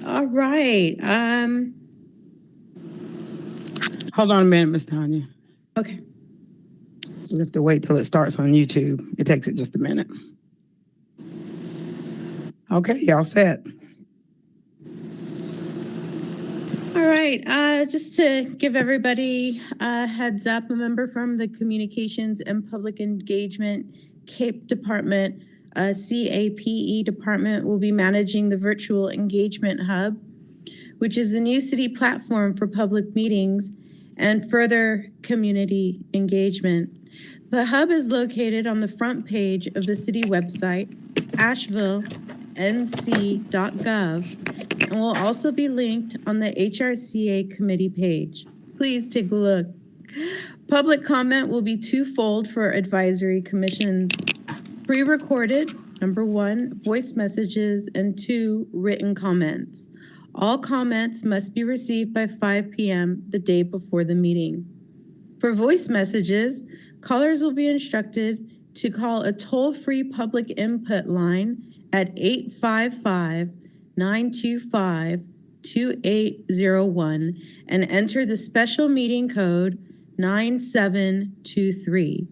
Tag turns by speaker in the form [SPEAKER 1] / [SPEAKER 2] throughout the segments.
[SPEAKER 1] All right.
[SPEAKER 2] Hold on a minute, Miss Tanya.
[SPEAKER 1] Okay.
[SPEAKER 2] We have to wait till it starts on YouTube. It takes it just a minute. Okay, y'all set.
[SPEAKER 1] All right. Just to give everybody a heads up, a member from the Communications and Public Engagement CAPE Department, CAPE Department, will be managing the Virtual Engagement Hub, which is a new city platform for public meetings and further community engagement. The hub is located on the front page of the city website, asheville.nc.gov, and will also be linked on the HRCA committee page. Please take a look. Public comment will be twofold for advisory commissions: pre-recorded, number 1, voice messages, and 2, written comments. All comments must be received by 5 p.m. the day before the meeting. For voice messages, callers will be instructed to call a toll-free public input line at 855-925-2801 and enter the special meeting code 9723.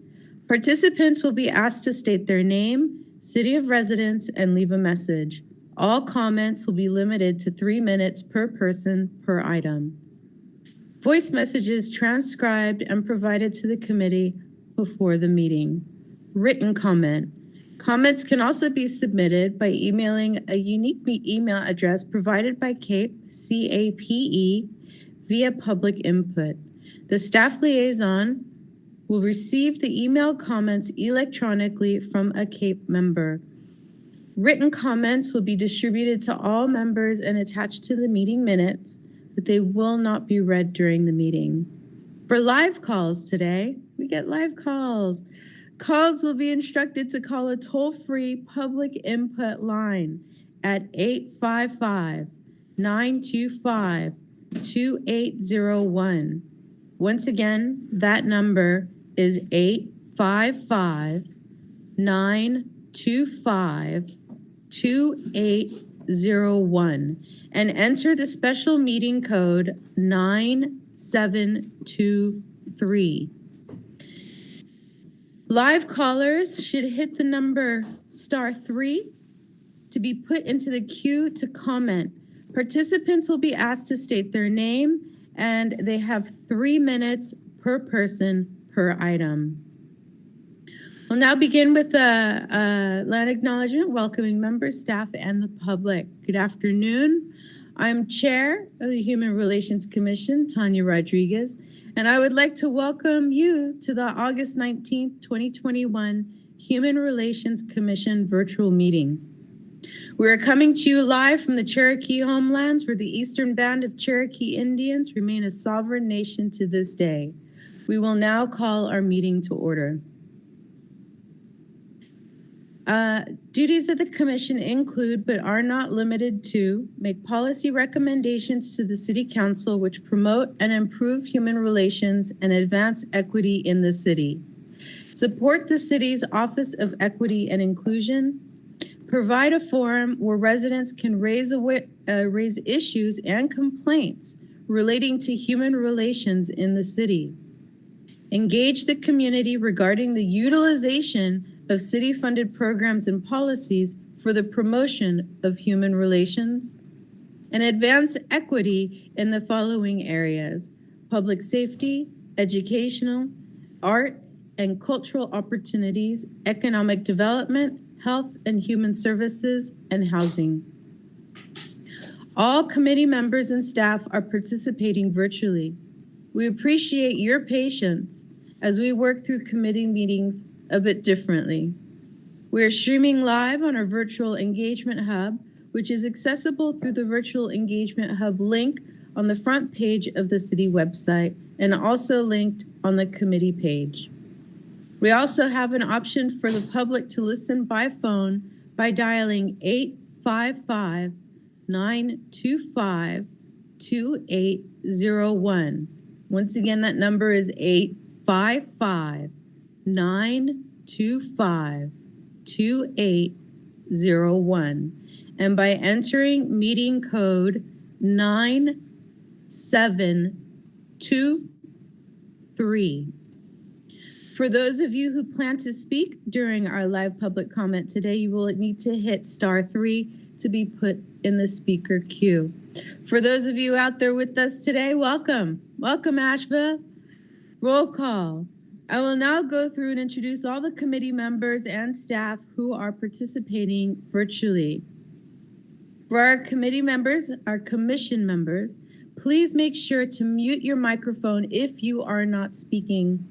[SPEAKER 1] Participants will be asked to state their name, city of residence, and leave a message. All comments will be limited to 3 minutes per person per item. Voice messages transcribed and provided to the committee before the meeting. Written comment. Comments can also be submitted by emailing a unique email address provided by CAPE, C-A-P-E, via public input. The staff liaison will receive the email comments electronically from a CAPE member. Written comments will be distributed to all members and attached to the meeting minutes, but they will not be read during the meeting. For live calls today, we get live calls. Calls will be instructed to call a toll-free public input line at 855-925-2801. Once again, that number is 855-925-2801 and enter the special meeting code 9723. Live callers should hit the number *3 to be put into the queue to comment. Participants will be asked to state their name, and they have 3 minutes per person per item. We'll now begin with the land acknowledgement, welcoming members, staff, and the public. Good afternoon. I'm Chair of the Human Relations Commission, Tanya Rodriguez, and I would like to welcome you to the August 19th, 2021 Human Relations Commission virtual meeting. We are coming to you live from the Cherokee homelands, where the Eastern Band of Cherokee Indians remain a sovereign nation to this day. We will now call our meeting to order. Duties of the Commission include, but are not limited to, make policy recommendations to the City Council which promote and improve human relations and advance equity in the city, support the city's Office of Equity and Inclusion, provide a forum where residents can raise issues and complaints relating to human relations in the city, engage the community regarding the utilization of city-funded programs and policies for the promotion of human relations, and advance equity in the following areas: public safety, educational, art and cultural opportunities, economic development, health and human services, and housing. All committee members and staff are participating virtually. We appreciate your patience as we work through committee meetings a bit differently. We are streaming live on our Virtual Engagement Hub, which is accessible through the Virtual Engagement Hub link on the front page of the city website and also linked on the committee page. We also have an option for the public to listen by phone by dialing 855-925-2801. Once again, that number is 855-925-2801. and by entering meeting code 9723. For those of you who plan to speak during our live public comment today, you will need to hit *3 to be put in the speaker queue. For those of you out there with us today, welcome. Welcome, Asheville. Roll call. I will now go through and introduce all the committee members and staff who are participating virtually. For our committee members, our commission members, please make sure to mute your microphone if you are not speaking.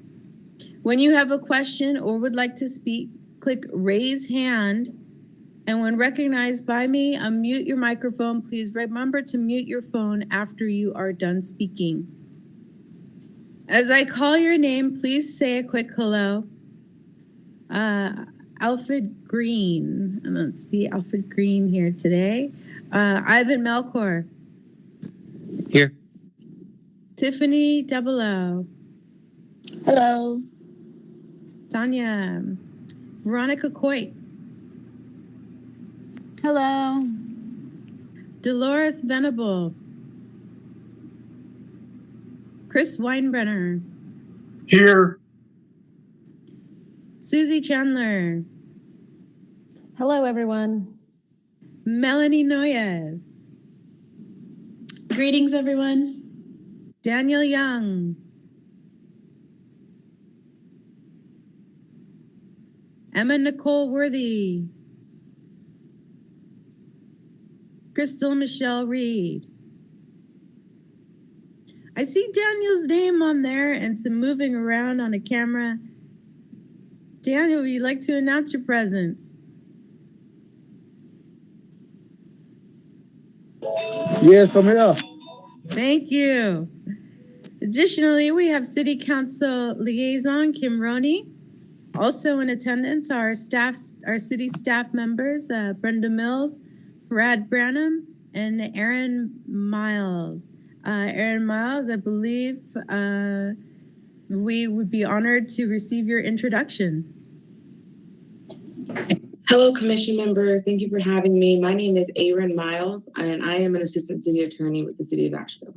[SPEAKER 1] When you have a question or would like to speak, click raise hand. And when recognized by me, unmute your microphone. Please remember to mute your phone after you are done speaking. As I call your name, please say a quick hello. Alfred Green. I don't see Alfred Green here today. Ivan Melchor.
[SPEAKER 3] Here.
[SPEAKER 1] Tiffany Double-O.
[SPEAKER 4] Hello.
[SPEAKER 1] Tanya. Veronica Coit.
[SPEAKER 5] Hello.
[SPEAKER 1] Dolores Venable. Chris Weinbrenner.
[SPEAKER 6] Here.
[SPEAKER 1] Susie Chandler.
[SPEAKER 5] Hello, everyone.
[SPEAKER 1] Melanie Noyes.
[SPEAKER 5] Greetings, everyone.
[SPEAKER 1] Daniel Young. Emma Nicole Worthy. Crystal Michelle Reed. I see Daniel's name on there and some moving around on a camera. Daniel, would you like to announce your presence?
[SPEAKER 6] Yes, I'm here.
[SPEAKER 1] Thank you. Additionally, we have City Council Liaison Kim Roney. Also in attendance are our city staff members, Brenda Mills, Brad Branham, and Aaron Miles. Aaron Miles, I believe we would be honored to receive your introduction.
[SPEAKER 7] Hello, commission members. Thank you for having me. My name is Aaron Miles, and I am an assistant city attorney with the city of Asheville.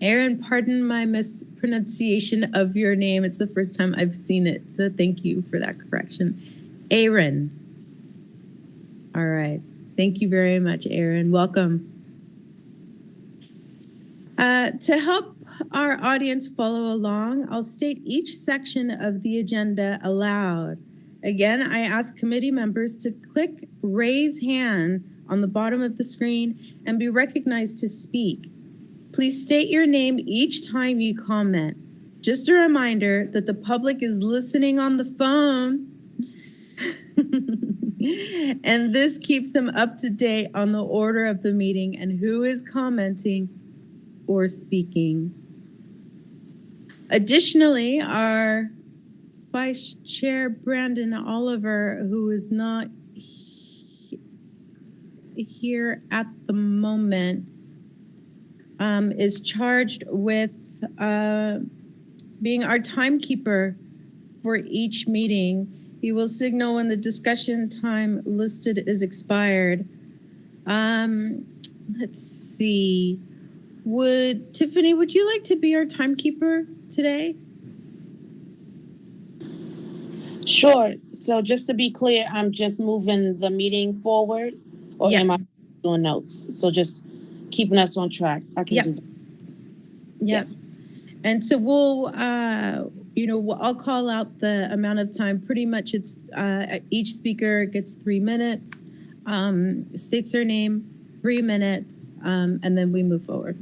[SPEAKER 1] Aaron, pardon my mispronunciation of your name. It's the first time I've seen it, so thank you for that correction. Aaron. All right. Thank you very much, Aaron. Welcome. To help our audience follow along, I'll state each section of the agenda aloud. Again, I ask committee members to click raise hand on the bottom of the screen and be recognized to speak. Please state your name each time you comment. Just a reminder that the public is listening on the phone and this keeps them up to date on the order of the meeting and who is commenting or speaking. Additionally, our Vice Chair Brandon Oliver, who is not here at the moment, is charged with being our timekeeper for each meeting. He will signal when the discussion time listed is expired. Let's see. Tiffany, would you like to be our timekeeper today?
[SPEAKER 4] Sure. So just to be clear, I'm just moving the meeting forward, or am I doing notes? So just keeping us on track. I can do that.
[SPEAKER 1] Yes. And so we'll, I'll call out the amount of time. Pretty much it's each speaker gets 3 minutes, states their name, 3 minutes, and then we move forward.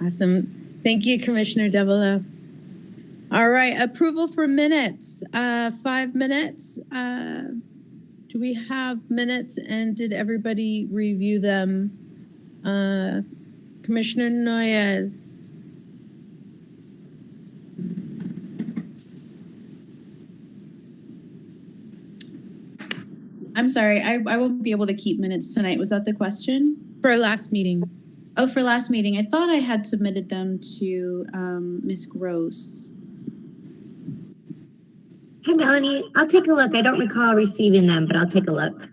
[SPEAKER 1] Awesome. Thank you, Commissioner Double-O. All right, approval for minutes, 5 minutes. Do we have minutes and did everybody review them? Commissioner Noyes.
[SPEAKER 5] I'm sorry, I won't be able to keep minutes tonight. Was that the question?
[SPEAKER 1] For last meeting.
[SPEAKER 5] Oh, for last meeting. I thought I had submitted them to Ms. Gross.
[SPEAKER 8] Hi, Melanie. I'll take a look. I don't recall receiving them, but I'll take a look.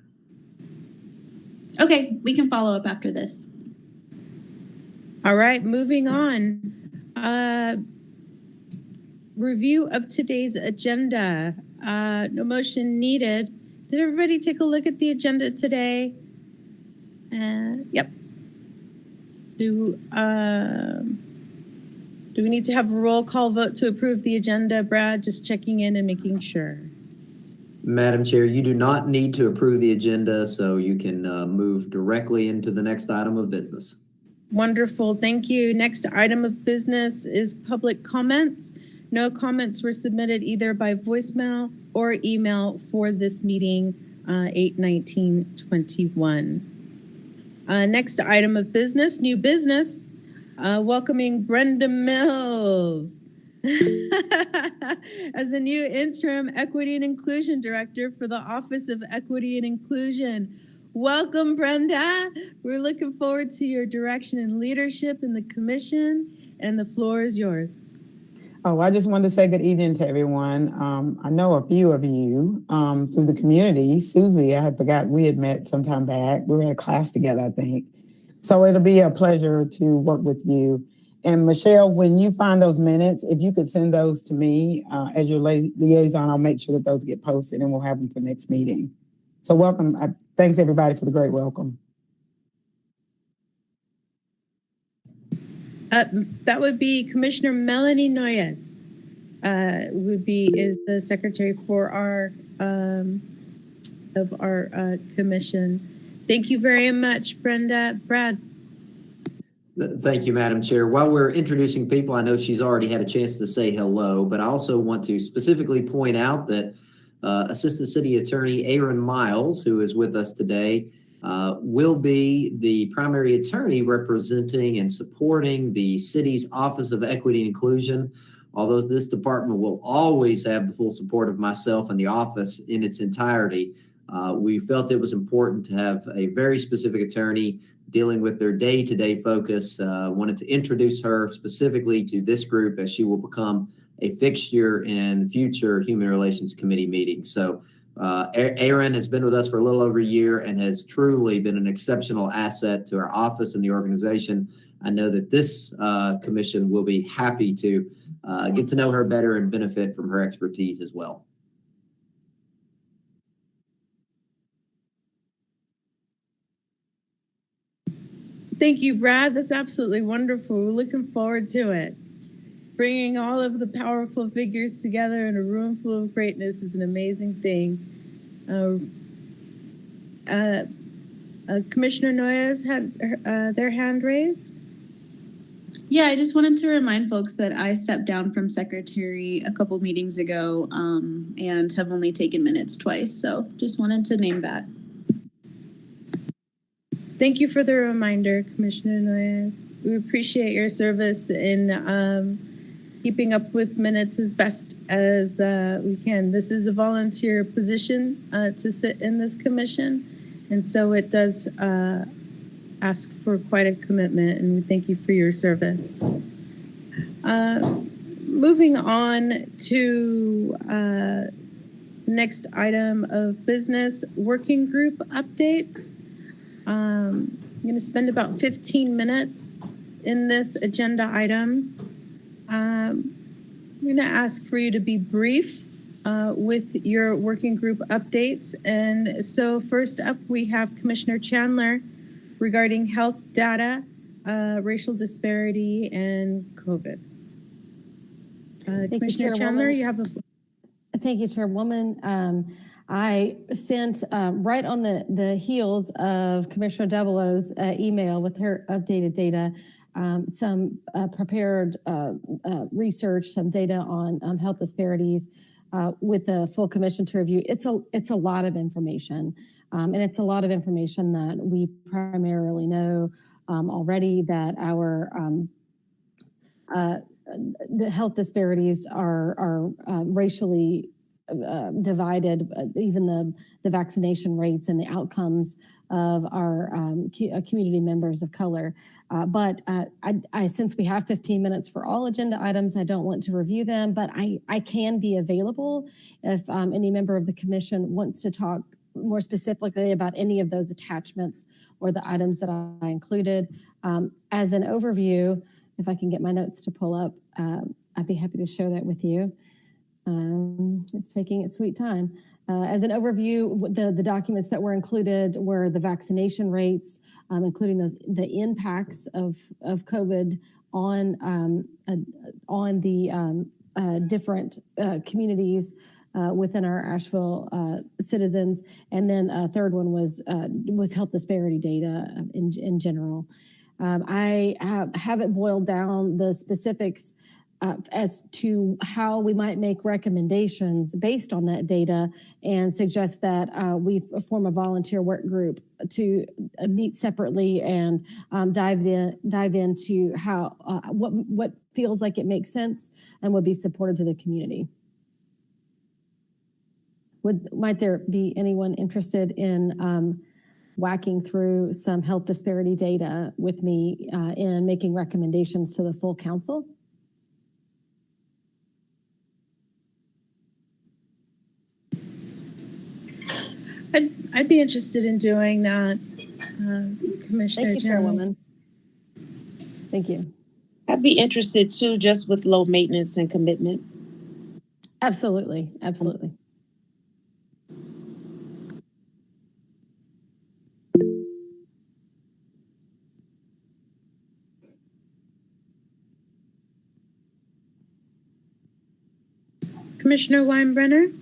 [SPEAKER 5] Okay, we can follow up after this.
[SPEAKER 1] All right, moving on. Review of today's agenda. No motion needed. Did everybody take a look at the agenda today? Yep. Do we need to have a roll call vote to approve the agenda? Brad, just checking in and making sure.
[SPEAKER 3] Madam Chair, you do not need to approve the agenda, so you can move directly into the next item of business.
[SPEAKER 1] Wonderful, thank you. Next item of business is public comments. No comments were submitted either by voicemail or email for this meeting, 8/19/21. Next item of business, new business, welcoming Brenda Mills as a new interim equity and inclusion director for the Office of Equity and Inclusion. Welcome, Brenda. We're looking forward to your direction and leadership in the commission, and the floor is yours.
[SPEAKER 2] Oh, I just wanted to say good evening to everyone. I know a few of you through the community. Susie, I had forgot we had met sometime back. We were in a class together, I think. So it'll be a pleasure to work with you. And Michelle, when you find those minutes, if you could send those to me as your liaison, I'll make sure that those get posted and we'll have them for next meeting. So welcome. Thanks everybody for the great welcome.
[SPEAKER 1] That would be Commissioner Melanie Noyes, is the secretary for our commission. Thank you very much, Brenda. Brad.
[SPEAKER 3] Thank you, Madam Chair. While we're introducing people, I know she's already had a chance to say hello, but I also want to specifically point out that Assistant City Attorney Aaron Miles, who is with us today, will be the primary attorney representing and supporting the city's Office of Equity and Inclusion. Although this department will always have the full support of myself and the office in its entirety, we felt it was important to have a very specific attorney dealing with their day-to-day focus. Wanted to introduce her specifically to this group as she will become a fixture in future Human Relations Committee meetings. So Aaron has been with us for a little over a year and has truly been an exceptional asset to our office and the organization. I know that this commission will be happy to get to know her better and benefit from her expertise as well.
[SPEAKER 1] Thank you, Brad. That's absolutely wonderful. We're looking forward to it. Bringing all of the powerful figures together in a room full of greatness is an amazing thing. Commissioner Noyes had their hand raised.
[SPEAKER 5] Yeah, I just wanted to remind folks that I stepped down from secretary a couple meetings ago and have only taken minutes twice. So just wanted to name that.
[SPEAKER 1] Thank you for the reminder, Commissioner Noyes. We appreciate your service in keeping up with minutes as best as we can. This is a volunteer position to sit in this commission, and so it does ask for quite a commitment, and we thank you for your service. Moving on to next item of business, working group updates. I'm going to spend about 15 minutes in this agenda item. I'm going to ask for you to be brief with your working group updates. And so first up, we have Commissioner Chandler regarding health data, racial disparity, and COVID. Commissioner Chandler, you have a floor.
[SPEAKER 9] Thank you, Chairwoman. I sent right on the heels of Commissioner Devereaux's email with her updated data, some prepared research, some data on health disparities with the full commission to review. It's a lot of information, and it's a lot of information that we primarily know already, that our the health disparities are racially divided, even the vaccination rates and the outcomes of our community members of color. But since we have 15 minutes for all agenda items, I don't want to review them, but I can be available if any member of the commission wants to talk more specifically about any of those attachments or the items that I included. As an overview, if I can get my notes to pull up, I'd be happy to share that with you. It's taking its sweet time. As an overview, the documents that were included were the vaccination rates, including the impacts of COVID on the different communities within our Asheville citizens, and then a third one was health disparity data in general. I haven't boiled down the specifics as to how we might make recommendations based on that data, and suggest that we form a volunteer work group to meet separately and dive into how what feels like it makes sense and would be supportive to the community. Might there be anyone interested in whacking through some health disparity data with me in making recommendations to the full council?
[SPEAKER 1] I'd be interested in doing that, Commissioner.
[SPEAKER 9] Thank you, Chairwoman. Thank you.
[SPEAKER 4] I'd be interested too, just with low maintenance and commitment.
[SPEAKER 9] Absolutely, absolutely.
[SPEAKER 1] Commissioner Weinbrenner?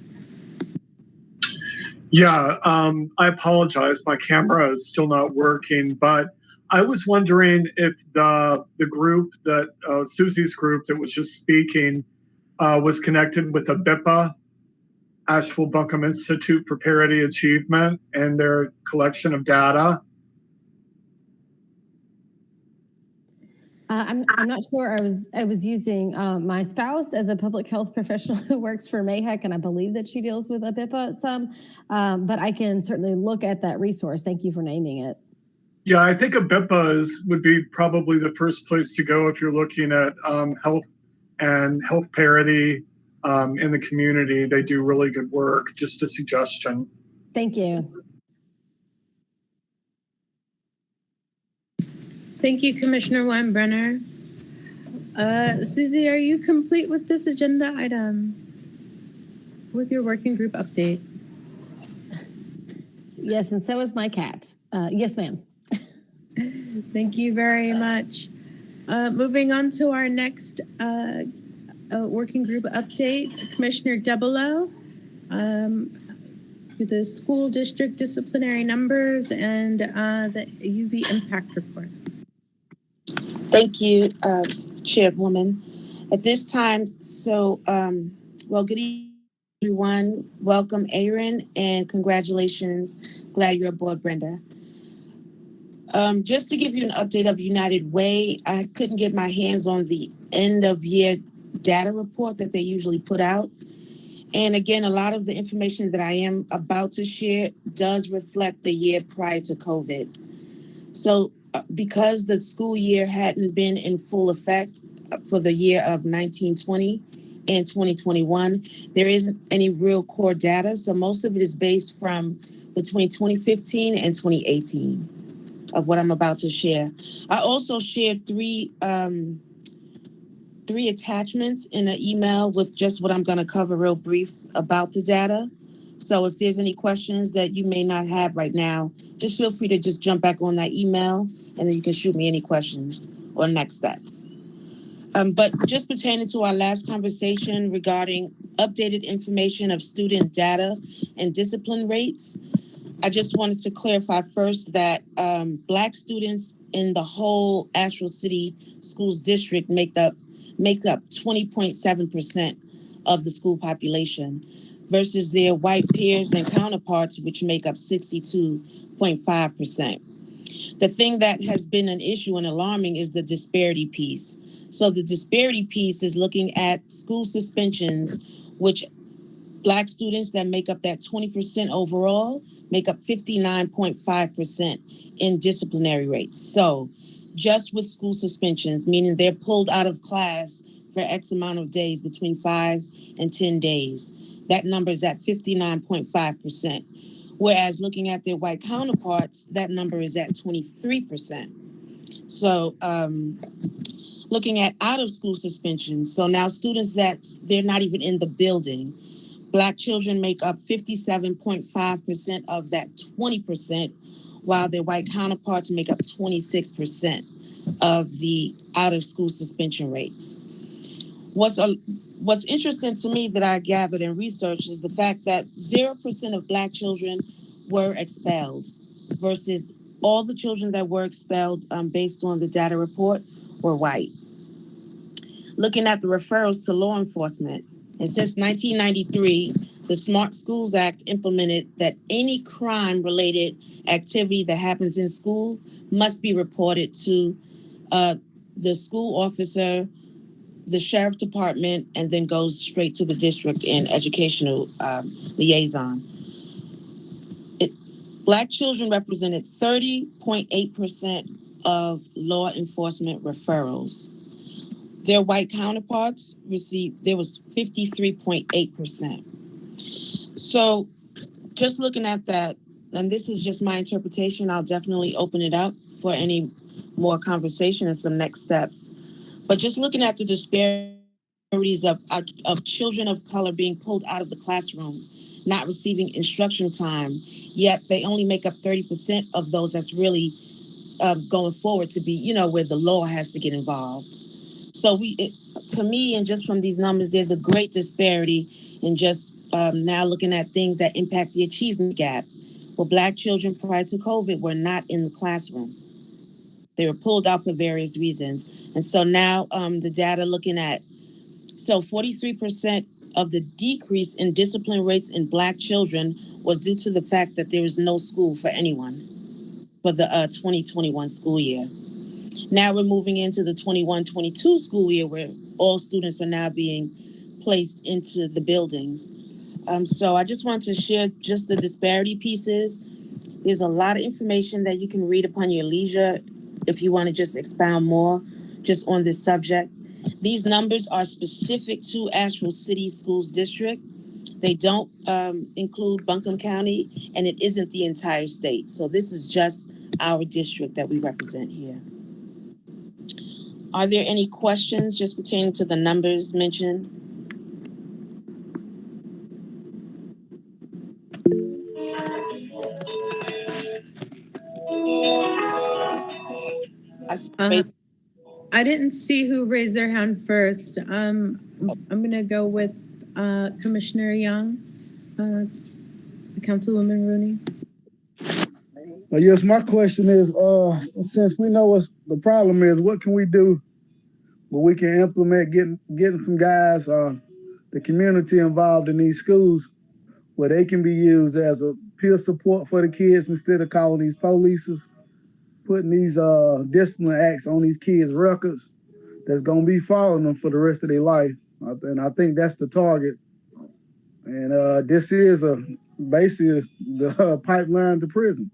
[SPEAKER 6] Yeah, I apologize. My camera is still not working, but I was wondering if the group that Susie's group that was just speaking was connected with the BIPA, Asheville Buncombe Institute for Parity Achievement, and their collection of data.
[SPEAKER 9] I'm not sure. I was using my spouse as a public health professional who works for MAHEC, and I believe that she deals with a BIPA some, but I can certainly look at that resource. Thank you for naming it.
[SPEAKER 6] Yeah, I think a BIPA would be probably the first place to go if you're looking at health and health parity in the community. They do really good work. Just a suggestion.
[SPEAKER 9] Thank you.
[SPEAKER 1] Thank you, Commissioner Weinbrenner. Susie, are you complete with this agenda item? With your working group update?
[SPEAKER 9] Yes, and so is my cat. Yes, ma'am.
[SPEAKER 1] Thank you very much. Moving on to our next working group update, Commissioner Debelow, the school district disciplinary numbers and the UV impact report.
[SPEAKER 4] Thank you, Chairwoman. At this time, well, good evening, everyone. Welcome, Aaron, and congratulations. Glad you're aboard, Brenda. Just to give you an update of United Way, I couldn't get my hands on the end of year data report that they usually put out. And again, a lot of the information that I am about to share does reflect the year prior to COVID. So because the school year hadn't been in full effect for the year of 1920 and 2021, there isn't any real core data. So most of it is based from between 2015 and 2018 of what I'm about to share. I also shared three attachments in an email with just what I'm going to cover real brief about the data. So if there's any questions that you may not have right now, just feel free to just jump back on that email and then you can shoot me any questions or next steps. But just pertaining to our last conversation regarding updated information of student data and discipline rates, I just wanted to clarify first that Black students in the whole Asheville City Schools District make up 20.7% of the school population versus their white peers and counterparts, which make up 62.5%. The thing that has been an issue and alarming is the disparity piece. So the disparity piece is looking at school suspensions, which Black students that make up that 20% overall make up 59.5% in disciplinary rates. So just with school suspensions, meaning they're pulled out of class for X amount of days, between 5 and 10 days, that number is at 59.5%. Whereas looking at their white counterparts, that number is at 23%. So looking at out of school suspensions, so now students that they're not even in the building, Black children make up 57.5% of that 20%, while their white counterparts make up 26% of the out of school suspension rates. What's interesting to me that I gathered in research is the fact that 0% of Black children were expelled versus all the children that were expelled based on the data report were white. Looking at the referrals to law enforcement, and since 1993, the Smart Schools Act implemented that any crime-related activity that happens in school must be reported to the school officer, the sheriff department, and then goes straight to the district and educational liaison. Black children represented 30.8% of law enforcement referrals. Their white counterparts there was 53.8%. So just looking at that, and this is just my interpretation, I'll definitely open it up for any more conversation and some next steps. But just looking at the disparities of children of color being pulled out of the classroom, not receiving instruction time, yet they only make up 30% of those that's really going forward to be, where the law has to get involved. So to me, and just from these numbers, there's a great disparity in just now looking at things that impact the achievement gap. Well, Black children prior to COVID were not in the classroom. They were pulled out for various reasons. And so now the data looking at, 43% of the decrease in discipline rates in Black children was due to the fact that there is no school for anyone for the 2021 school year. Now we're moving into the 21-22 school year where all students are now being placed into the buildings. So I just want to share just the disparity pieces. There's a lot of information that you can read upon your leisure if you want to just expound more just on this subject. These numbers are specific to Asheville City Schools District. They don't include Buncombe County, and it isn't the entire state. So this is just our district that we represent here. Are there any questions just pertaining to the numbers mentioned?
[SPEAKER 1] I didn't see who raised their hand first. I'm going to go with Commissioner Young, Councilwoman Rooney.
[SPEAKER 10] Yes, my question is, since we know what the problem is, what can we do where we can implement getting some guys, the community involved in these schools, where they can be used as a peer support for the kids instead of calling these polices, putting these discipline acts on these kids' records that's going to be following them for the rest of their life. And I think that's the target. And this is basically the pipeline to prison.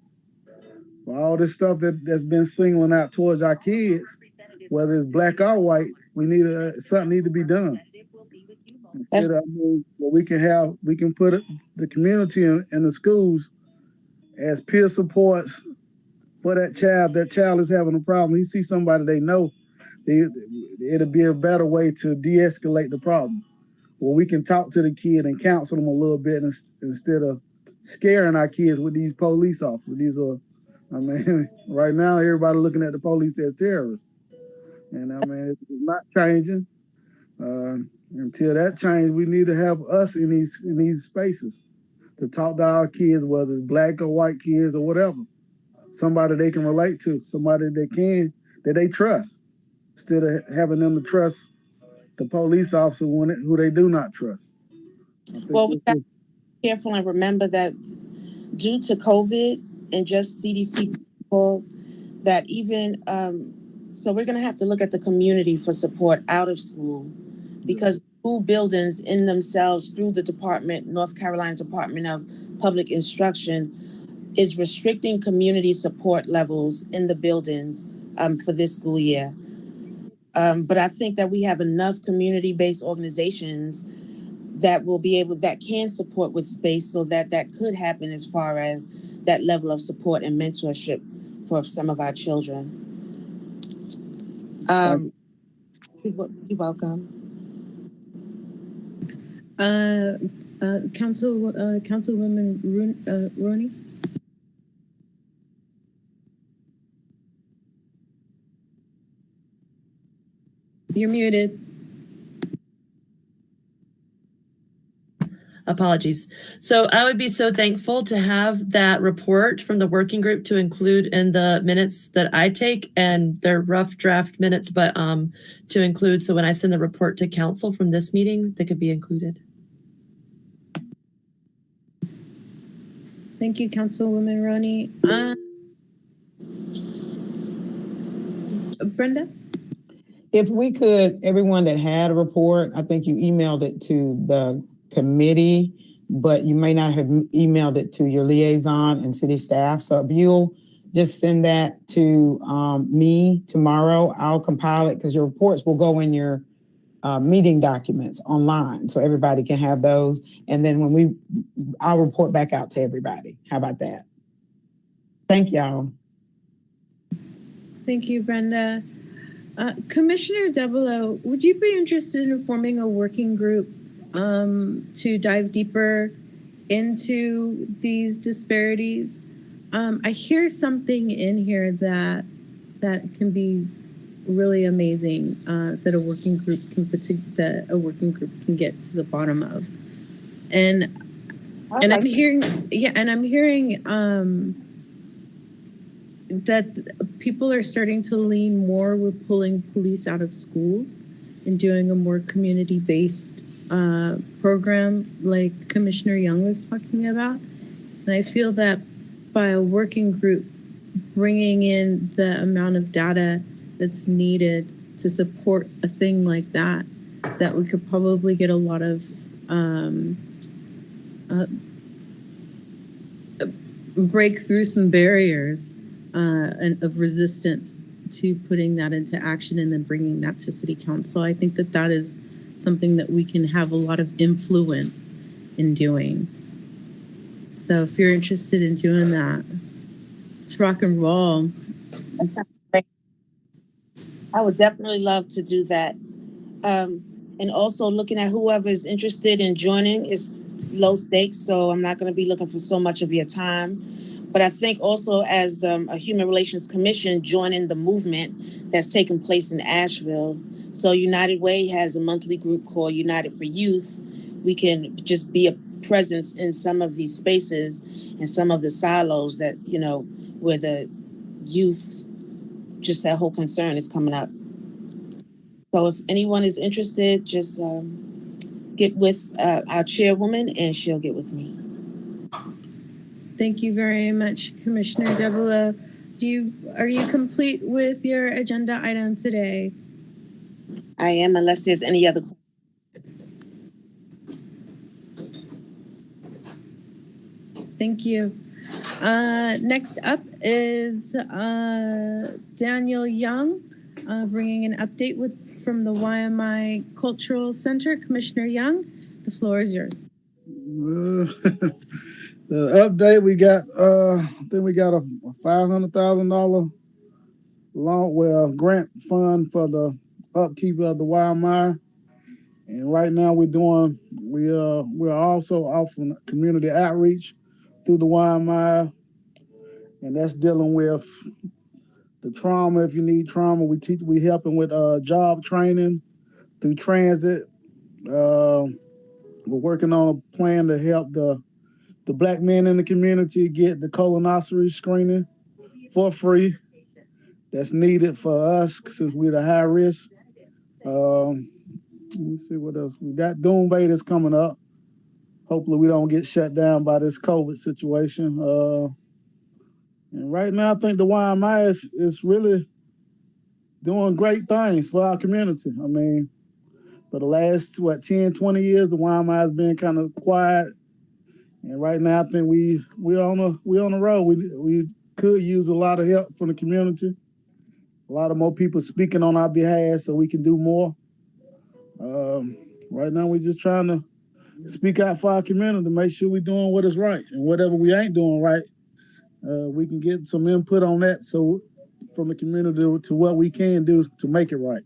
[SPEAKER 10] For all this stuff that's been singling out towards our kids, whether it's Black or white, we need something need to be done. Instead of what we can put the community in the schools as peer supports for that child. That child is having a problem. He sees somebody they know, it'll be a better way to de-escalate the problem. Where we can talk to the kid and counsel them a little bit instead of scaring our kids with these police officers. These are, right now everybody looking at the police as terrorists. And it's not changing. Until that change, we need to have us in these spaces to talk to our kids, whether it's Black or white kids or whatever. Somebody they can relate to, somebody that they trust, instead of having them to trust the police officer who they do not trust.
[SPEAKER 4] Well, we got to be careful and remember that due to COVID and just CDC people, that even so we're going to have to look at the community for support out of school, because school buildings in themselves through the North Carolina Department of Public Instruction is restricting community support levels in the buildings for this school year. But I think that we have enough community-based organizations that can support with space, so that could happen as far as that level of support and mentorship for some of our children. You're welcome.
[SPEAKER 1] Councilwoman Roney? You're muted.
[SPEAKER 11] Apologies. So I would be so thankful to have that report from the working group to include in the minutes that I take, and they're rough draft minutes, but to include, so when I send the report to council from this meeting, they could be included.
[SPEAKER 1] Thank you, Councilwoman Roney. Brenda?
[SPEAKER 2] If we could, everyone that had a report, I think you emailed it to the committee, but you may not have emailed it to your liaison and city staff. So if you'll just send that to me tomorrow, I'll compile it, because your reports will go in your meeting documents online, so everybody can have those. And then I'll report back out to everybody. How about that? Thank y'all.
[SPEAKER 1] Thank you, Brenda. Commissioner Devereaux, would you be interested in forming a working group to dive deeper into these disparities? I hear something in here that can be really amazing, that a working group can get to the bottom of, and I'm hearing that people are starting to lean more with pulling police out of schools and doing a more community-based program like Commissioner Young was talking about. And I feel that by a working group bringing in the amount of data that's needed to support a thing like that, that we could probably get a lot of break through some barriers of resistance to putting that into action and then bringing that to city council. I think that is something that we can have a lot of influence in doing. So if you're interested in doing that, it's rock and roll.
[SPEAKER 4] I would definitely love to do that. And also looking at whoever is interested in joining is low stakes, so I'm not going to be looking for so much of your time. But I think also as a Human Relations Commission joining the movement that's taking place in Asheville. So United Way has a monthly group called United for Youth. We can just be a presence in some of these spaces and some of the silos that, where the youth, just that whole concern is coming up. So if anyone is interested, just get with our chairwoman and she'll get with me.
[SPEAKER 1] Thank you very much, Commissioner Devereaux. Are you complete with your agenda item today?
[SPEAKER 4] I am, unless there's any other.
[SPEAKER 1] Thank you. Next up is Daniel Young, bringing an update from the YMI Cultural Center. Commissioner Young, the floor is yours.
[SPEAKER 10] The update, we got, I think we got a $500,000 grant fund for the upkeep of the YMI. And right now we're also offering community outreach through the YMI. And that's dealing with the trauma. If you need trauma, we helping with job training through transit. We're working on a plan to help the Black men in the community get the colonoscopy screening for free. That's needed for us since we're the high risk. Let me see what else. We got Doomsday that's coming up. Hopefully we don't get shut down by this COVID situation. And right now I think the YMI is really doing great things for our community. I mean, for the last, 10, 20 years, the YMI has been kind of quiet. And right now, I think we're on the road. We could use a lot of help from the community. A lot of more people speaking on our behalf so we can do more. Right now, we're just trying to speak out for our community to make sure we're doing what is right. And whatever we ain't doing right, we can get some input on that. So from the community to what we can do to make it right.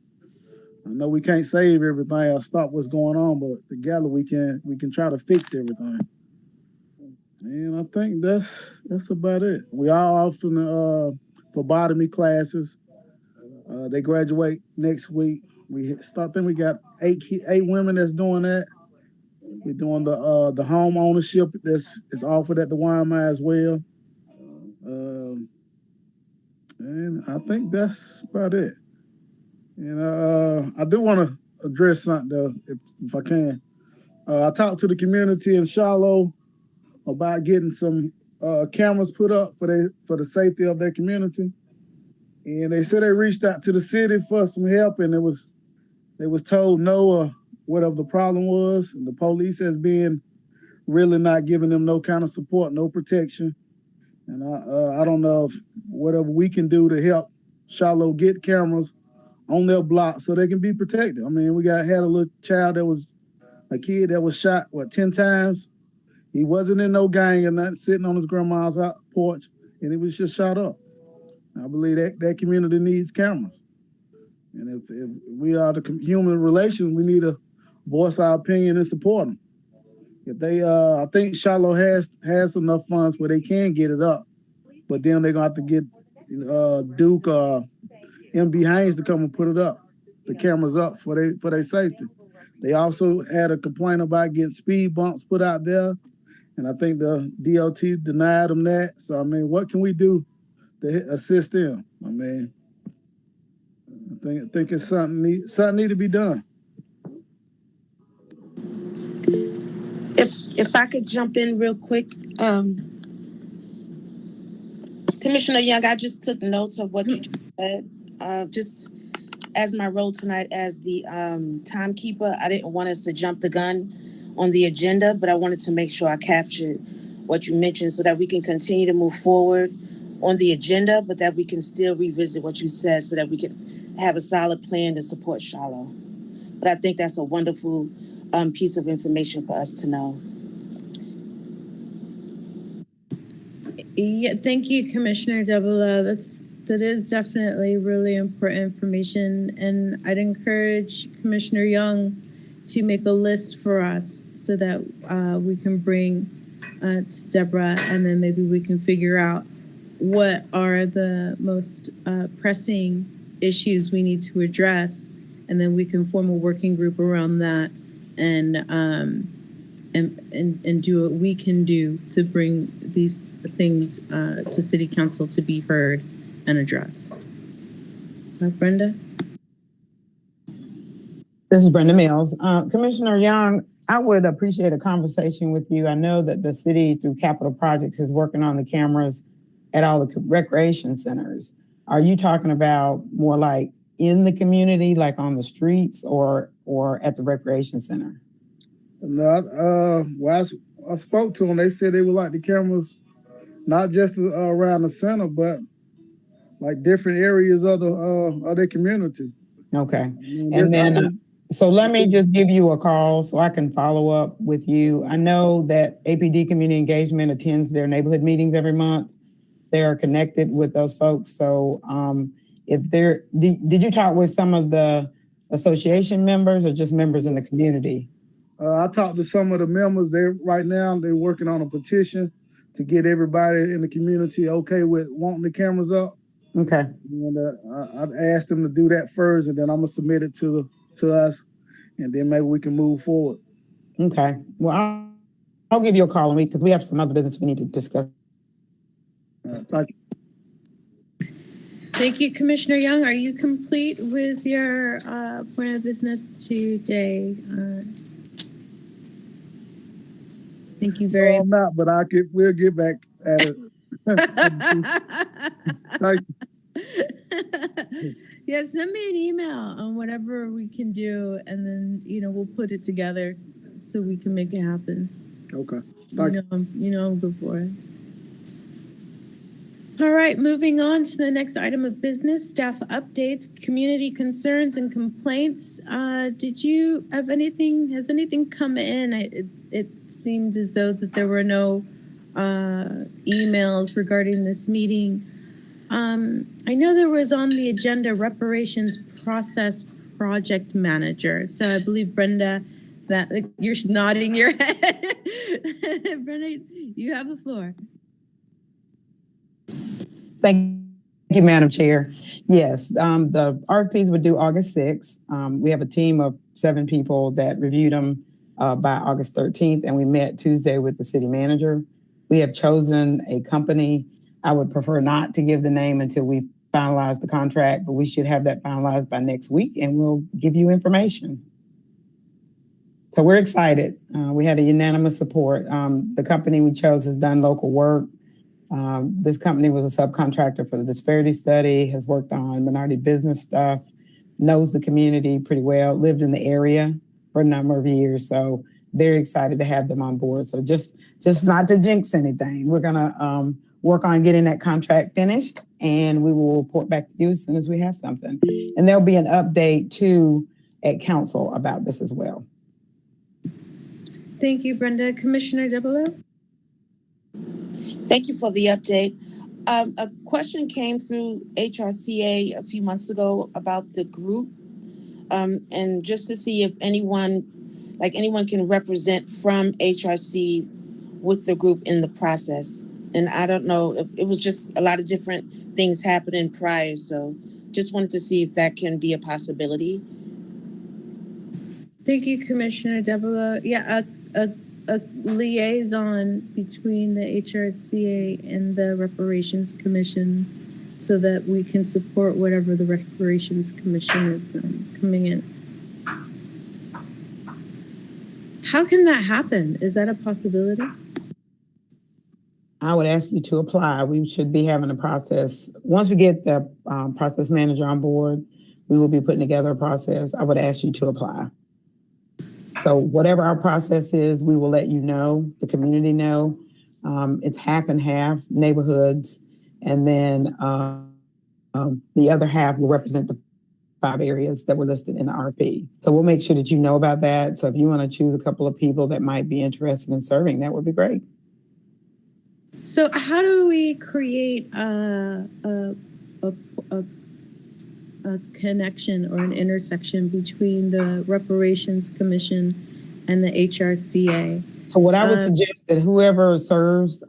[SPEAKER 10] I know we can't save everything or stop what's going on, but together we can try to fix everything. And I think that's about it. We are off in the phlebotomy classes. They graduate next week. We got eight women that's doing that. We're doing the home ownership that's offered at the YMI as well. And I think that's about it. And I do want to address something though, if I can. I talked to the community in Shiloh about getting some cameras put up for the safety of their community. And they said they reached out to the city for some help, and they was told no or whatever the problem was. And the police has been really not giving them no kind of support, no protection. And I don't know if whatever we can do to help Shiloh get cameras on their block so they can be protected. I mean, had a little child a kid that was shot, 10 times? He wasn't in no gang or nothing, sitting on his grandma's porch, and he was just shot up. I believe that community needs cameras. And if we are the human relations, we need to voice our opinion and support them. If they, I think Shiloh has enough funds where they can get it up, but then they're gonna have to get Duke or MB Haynes to come and put it up, the cameras up for their safety. They also had a complaint about getting speed bumps put out there, and I think the DOT denied them that. So I mean, what can we do to assist them? I mean, I think it's something need to be done.
[SPEAKER 4] If I could jump in real quick, Commissioner Young, I just took notes of what you just said. Just as my role tonight as the timekeeper, I didn't want us to jump the gun on the agenda, but I wanted to make sure I captured what you mentioned so that we can continue to move forward on the agenda, but that we can still revisit what you said so that we can have a solid plan to support Shiloh. But I think that's a wonderful piece of information for us to know.
[SPEAKER 1] Yeah, thank you, Commissioner Devereaux. That is definitely really important information, and I'd encourage Commissioner Young to make a list for us so that we can bring to Deborah, and then maybe we can figure out what are the most pressing issues we need to address, and then we can form a working group around that and do what we can do to bring these things to City Council to be heard and addressed. Brenda?
[SPEAKER 2] This is Brenda Mills. Commissioner Young, I would appreciate a conversation with you. I know that the city, through capital projects, is working on the cameras at all the recreation centers. Are you talking about more like in the community, like on the streets, or at the recreation center?
[SPEAKER 10] No, well, I spoke to them. They said they would like the cameras not just around the center, but like different areas of their community.
[SPEAKER 2] Okay, and then so let me just give you a call so I can follow up with you. I know that APD Community Engagement attends their neighborhood meetings every month. They are connected with those folks. So did you talk with some of the association members or just members in the community?
[SPEAKER 10] I talked to some of the members. They're working on a petition to get everybody in the community okay with wanting the cameras up.
[SPEAKER 2] Okay.
[SPEAKER 10] And I've asked them to do that first, and then I'm gonna submit it to us, and then maybe we can move forward.
[SPEAKER 2] Okay. Well, I'll give you a call because we have some other business we need to discuss.
[SPEAKER 10] Thank you.
[SPEAKER 1] Thank you, Commissioner Young. Are you complete with your point of business today? Thank you very much.
[SPEAKER 10] I'm not, but we'll get back at it. Thank you.
[SPEAKER 1] Yeah, send me an email on whatever we can do, and then, we'll put it together so we can make it happen.
[SPEAKER 10] Okay.
[SPEAKER 1] I'm good for it. All right, moving on to the next item of business, staff updates, community concerns and complaints. Did you have anything, has anything come in? It seemed as though that there were no emails regarding this meeting. I know there was on the agenda reparations process project manager. So I believe, Brenda, that you're nodding your head. Brenda, you have the floor.
[SPEAKER 2] Thank you, Madam Chair. Yes, the RFPs were due August 6th. We have a team of 7 people that reviewed them by August 13th, and we met Tuesday with the city manager. We have chosen a company. I would prefer not to give the name until we finalize the contract, but we should have that finalized by next week, and we'll give you information. So we're excited. We had a unanimous support. The company we chose has done local work. This company was a subcontractor for the disparity study, has worked on minority business stuff, knows the community pretty well, lived in the area for a number of years. So very excited to have them on board. So just not to jinx anything, we're gonna work on getting that contract finished, and we will report back to you as soon as we have something. And there'll be an update too at council about this as well.
[SPEAKER 1] Thank you, Brenda. Commissioner Devereaux?
[SPEAKER 4] Thank you for the update. A question came through HRCA a few months ago about the group, and just to see if anyone can represent from HRC with the group in the process. And I don't know, it was just a lot of different things happening prior, so just wanted to see if that can be a possibility.
[SPEAKER 1] Thank you, Commissioner Devereaux. Yeah, a liaison between the HRCA and the Reparations Commission so that we can support whatever the Reparations Commission is coming in. How can that happen? Is that a possibility?
[SPEAKER 2] I would ask you to apply. We should be having a process. Once we get the process manager on board, we will be putting together a process. I would ask you to apply. So whatever our process is, we will let you know, the community know. It's half and half neighborhoods, and then the other half will represent the 5 areas that were listed in the RFP. So we'll make sure that you know about that. So if you want to choose a couple of people that might be interested in serving, that would be great.
[SPEAKER 1] So how do we create a connection or an intersection between the Reparations Commission and the HRCA?
[SPEAKER 2] So what I would suggest that whoever serves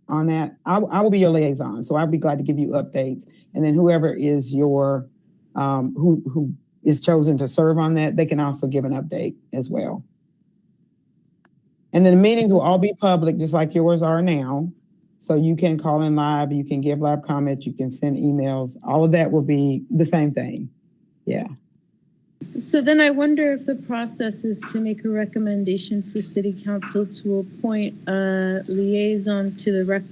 [SPEAKER 2] on that, I will be your liaison. So I'll be glad to give you updates. And then whoever is your, who is chosen to serve on that, they can also give an update as well. And then the meetings will all be public, just like yours are now. So you can call in live, you can give live comments, you can send emails. All of that will be the same thing. Yeah.
[SPEAKER 1] So then I wonder if the process is to make a recommendation for City Council to appoint a liaison to the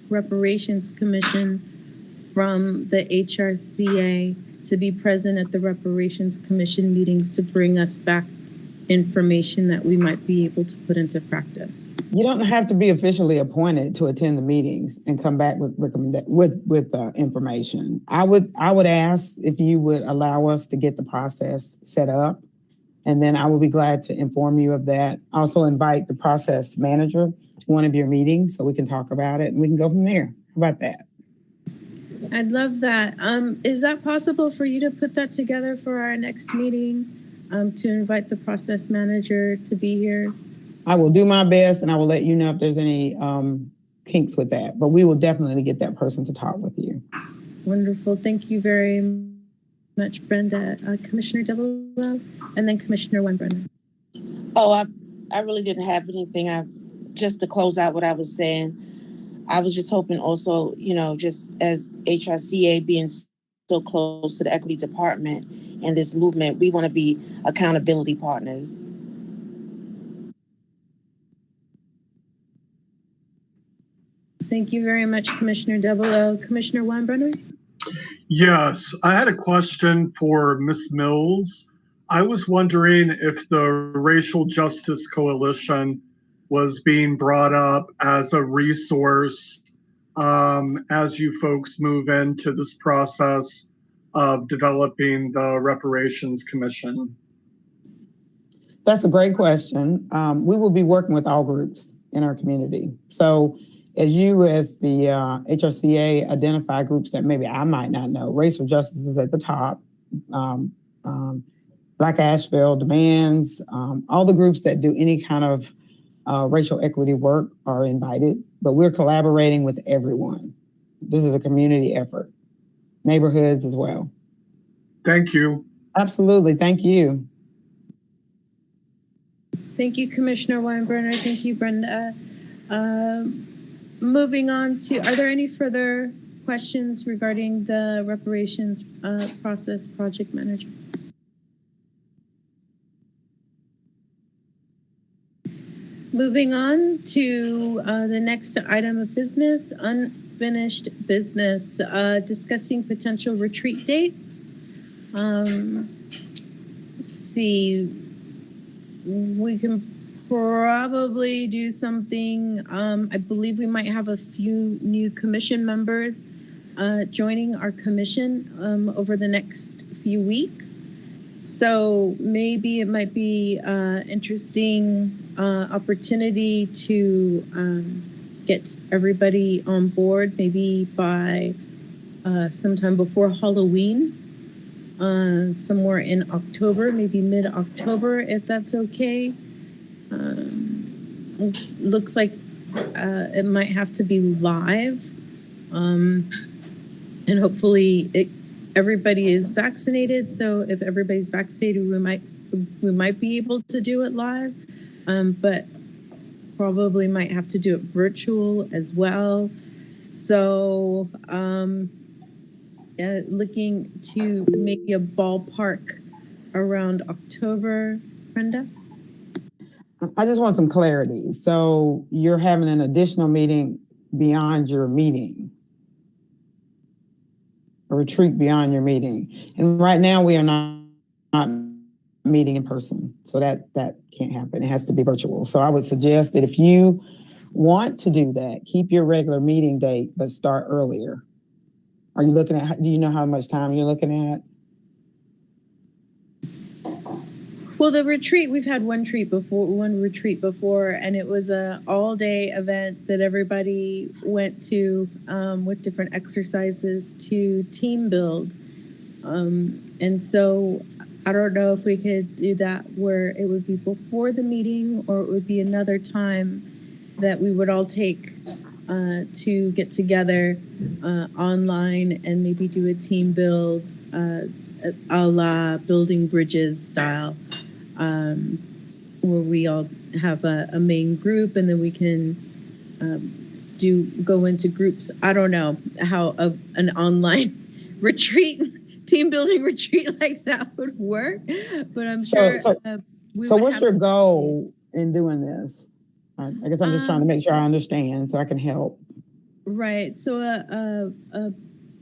[SPEAKER 1] Reparations Commission from the HRCA to be present at the Reparations Commission meetings to bring us back information that we might be able to put into practice.
[SPEAKER 2] You don't have to be officially appointed to attend the meetings and come back with information. I would ask if you would allow us to get the process set up, and then I will be glad to inform you of that. Also invite the process manager to one of your meetings so we can talk about it and we can go from there. How about that?
[SPEAKER 1] I'd love that. Is that possible for you to put that together for our next meeting? To invite the process manager to be here?
[SPEAKER 2] I will do my best, and I will let you know if there's any kinks with that. But we will definitely get that person to talk with you.
[SPEAKER 1] Wonderful. Thank you very much, Brenda. Commissioner Devereaux, and then Commissioner Brenda.
[SPEAKER 4] Oh, I really didn't have anything. Just to close out what I was saying, I was just hoping also, just as HRCA being so close to the equity department and this movement, we want to be accountability partners.
[SPEAKER 1] Thank you very much, Commissioner Devereaux. Commissioner Weinbrenner?
[SPEAKER 6] Yes, I had a question for Ms. Mills. I was wondering if the Racial Justice Coalition was being brought up as a resource as you folks move into this process of developing the Reparations Commission.
[SPEAKER 2] That's a great question. We will be working with all groups in our community. So as you, as the HRCA, identify groups that maybe I might not know, racial justice is at the top. Black Asheville Demands, all the groups that do any kind of racial equity work are invited, but we're collaborating with everyone. This is a community effort, neighborhoods as well.
[SPEAKER 6] Thank you.
[SPEAKER 2] Absolutely, thank you.
[SPEAKER 1] Thank you, Commissioner Weinbrenner. Thank you, Brenda. Moving on to, are there any further questions regarding the reparations process project manager? Moving on to the next item of business, unfinished business, discussing potential retreat dates. Let's see, we can probably do something. I believe we might have a few new commission members joining our commission over the next few weeks. So maybe it might be interesting opportunity to get everybody on board, maybe by sometime before Halloween, somewhere in October, maybe mid-October, if that's okay. Looks like it might have to be live, and hopefully everybody is vaccinated. So if everybody's vaccinated, we might be able to do it live, but probably might have to do it virtual as well. So looking to maybe a ballpark around October, Brenda?
[SPEAKER 2] I just want some clarity. So you're having an additional meeting beyond your meeting, a retreat beyond your meeting. And right now we are not meeting in person. So that can't happen. It has to be virtual. So I would suggest that if you want to do that, keep your regular meeting date, but start earlier. Are you looking at, do you know how much time you're looking at?
[SPEAKER 1] Well, the retreat, we've had one retreat before, and it was a all-day event that everybody went to with different exercises to team build. And so I don't know if we could do that where it would be before the meeting, or it would be another time that we would all take to get together online and maybe do a team build a la Building Bridges style. Where we all have a main group, and then we can go into groups. I don't know how an online retreat, team building retreat like that would work, but I'm sure.
[SPEAKER 2] So what's your goal in doing this? I guess I'm just trying to make sure I understand so I can help.
[SPEAKER 1] Right. So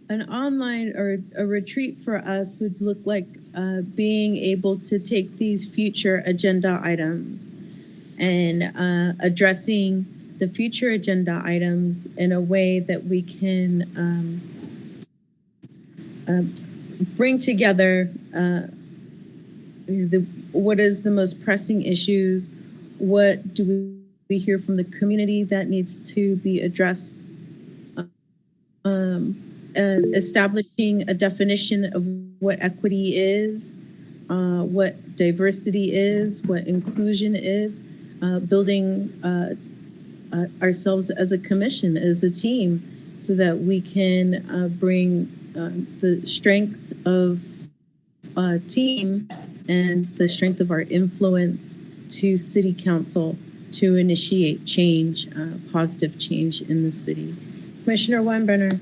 [SPEAKER 1] an online or a retreat for us would look like being able to take these future agenda items and addressing the future agenda items in a way that we can bring together what is the most pressing issues, what do we hear from the community that needs to be addressed, establishing a definition of what equity is, what diversity is, what inclusion is, building ourselves as a commission, as a team, so that we can bring the strength of a team and the strength of our influence to City Council to initiate change, positive change in the city. Commissioner Weinbrenner.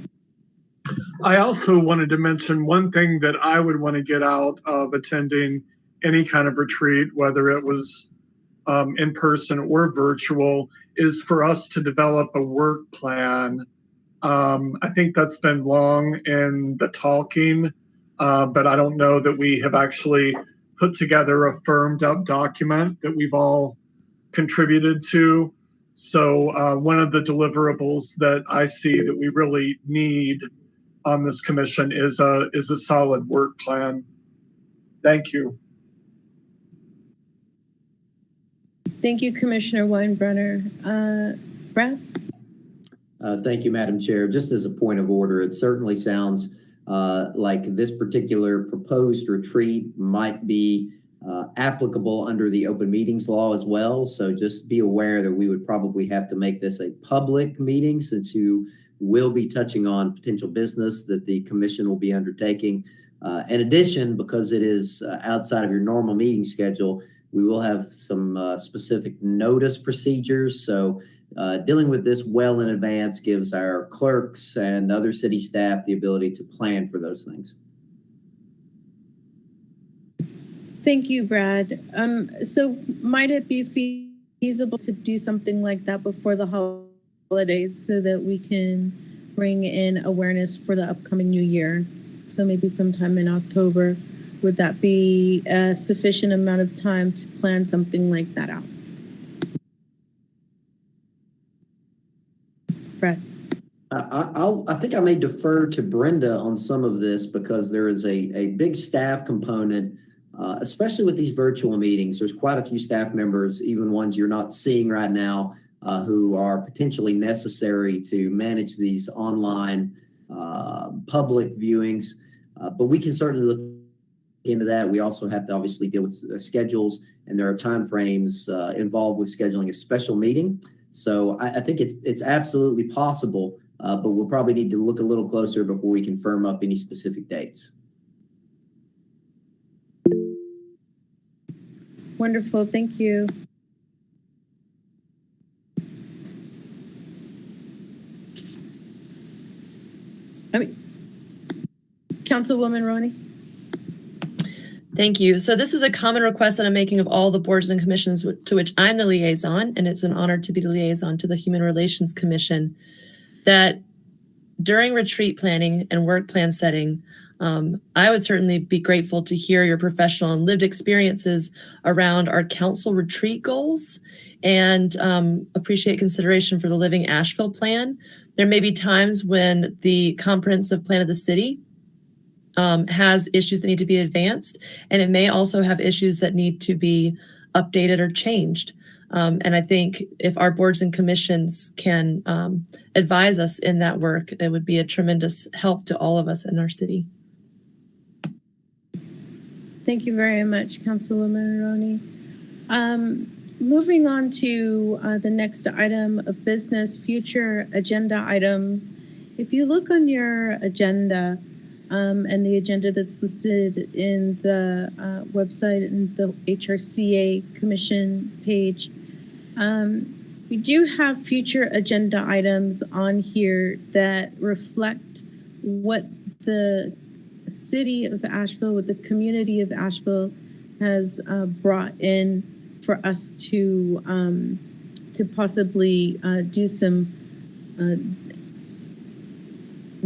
[SPEAKER 6] I also wanted to mention one thing that I would want to get out of attending any kind of retreat, whether it was in person or virtual, is for us to develop a work plan I think that's been long in the talking, but I don't know that we have actually put together a firmed up document that we've all contributed to. So one of the deliverables that I see that we really need on this commission is a solid work plan. Thank you.
[SPEAKER 1] Thank you, Commissioner Weinbrenner. Brad?
[SPEAKER 3] Thank you, Madam Chair. Just as a point of order, it certainly sounds like this particular proposed retreat might be applicable under the open meetings law as well. So just be aware that we would probably have to make this a public meeting, since you will be touching on potential business that the commission will be undertaking. In addition, because it is outside of your normal meeting schedule, we will have some specific notice procedures. So dealing with this well in advance gives our clerks and other city staff the ability to plan for those things.
[SPEAKER 1] Thank you, Brad. So might it be feasible to do something like that before the holidays so that we can bring in awareness for the upcoming new year? So maybe sometime in October, would that be a sufficient amount of time to plan something like that out? Brad?
[SPEAKER 3] I think I may defer to Brenda on some of this, because there is a big staff component, especially with these virtual meetings. There's quite a few staff members, even ones you're not seeing right now, who are potentially necessary to manage these online public viewings. But we can certainly look into that. We also have to obviously deal with schedules, and there are timeframes involved with scheduling a special meeting. So I think it's absolutely possible, but we'll probably need to look a little closer before we can firm up any specific dates.
[SPEAKER 1] Wonderful, thank you. Councilwoman Roney?
[SPEAKER 11] Thank you. So this is a common request that I'm making of all the boards and commissions to which I'm the liaison, and it's an honor to be the liaison to the Human Relations Commission, that during retreat planning and work plan setting, I would certainly be grateful to hear your professional and lived experiences around our council retreat goals, and appreciate consideration for the Living Asheville plan. There may be times when the comprehensive plan of the city has issues that need to be advanced, and it may also have issues that need to be updated or changed. And I think if our boards and commissions can advise us in that work, it would be a tremendous help to all of us in our city.
[SPEAKER 1] Thank you very much, Councilwoman Roney. Moving on to the next item of business, future agenda items. If you look on your agenda, and the agenda that's listed in the website and the HRCA Commission page, we do have future agenda items on here that reflect what the city of Asheville, what the community of Asheville has brought in for us to possibly do some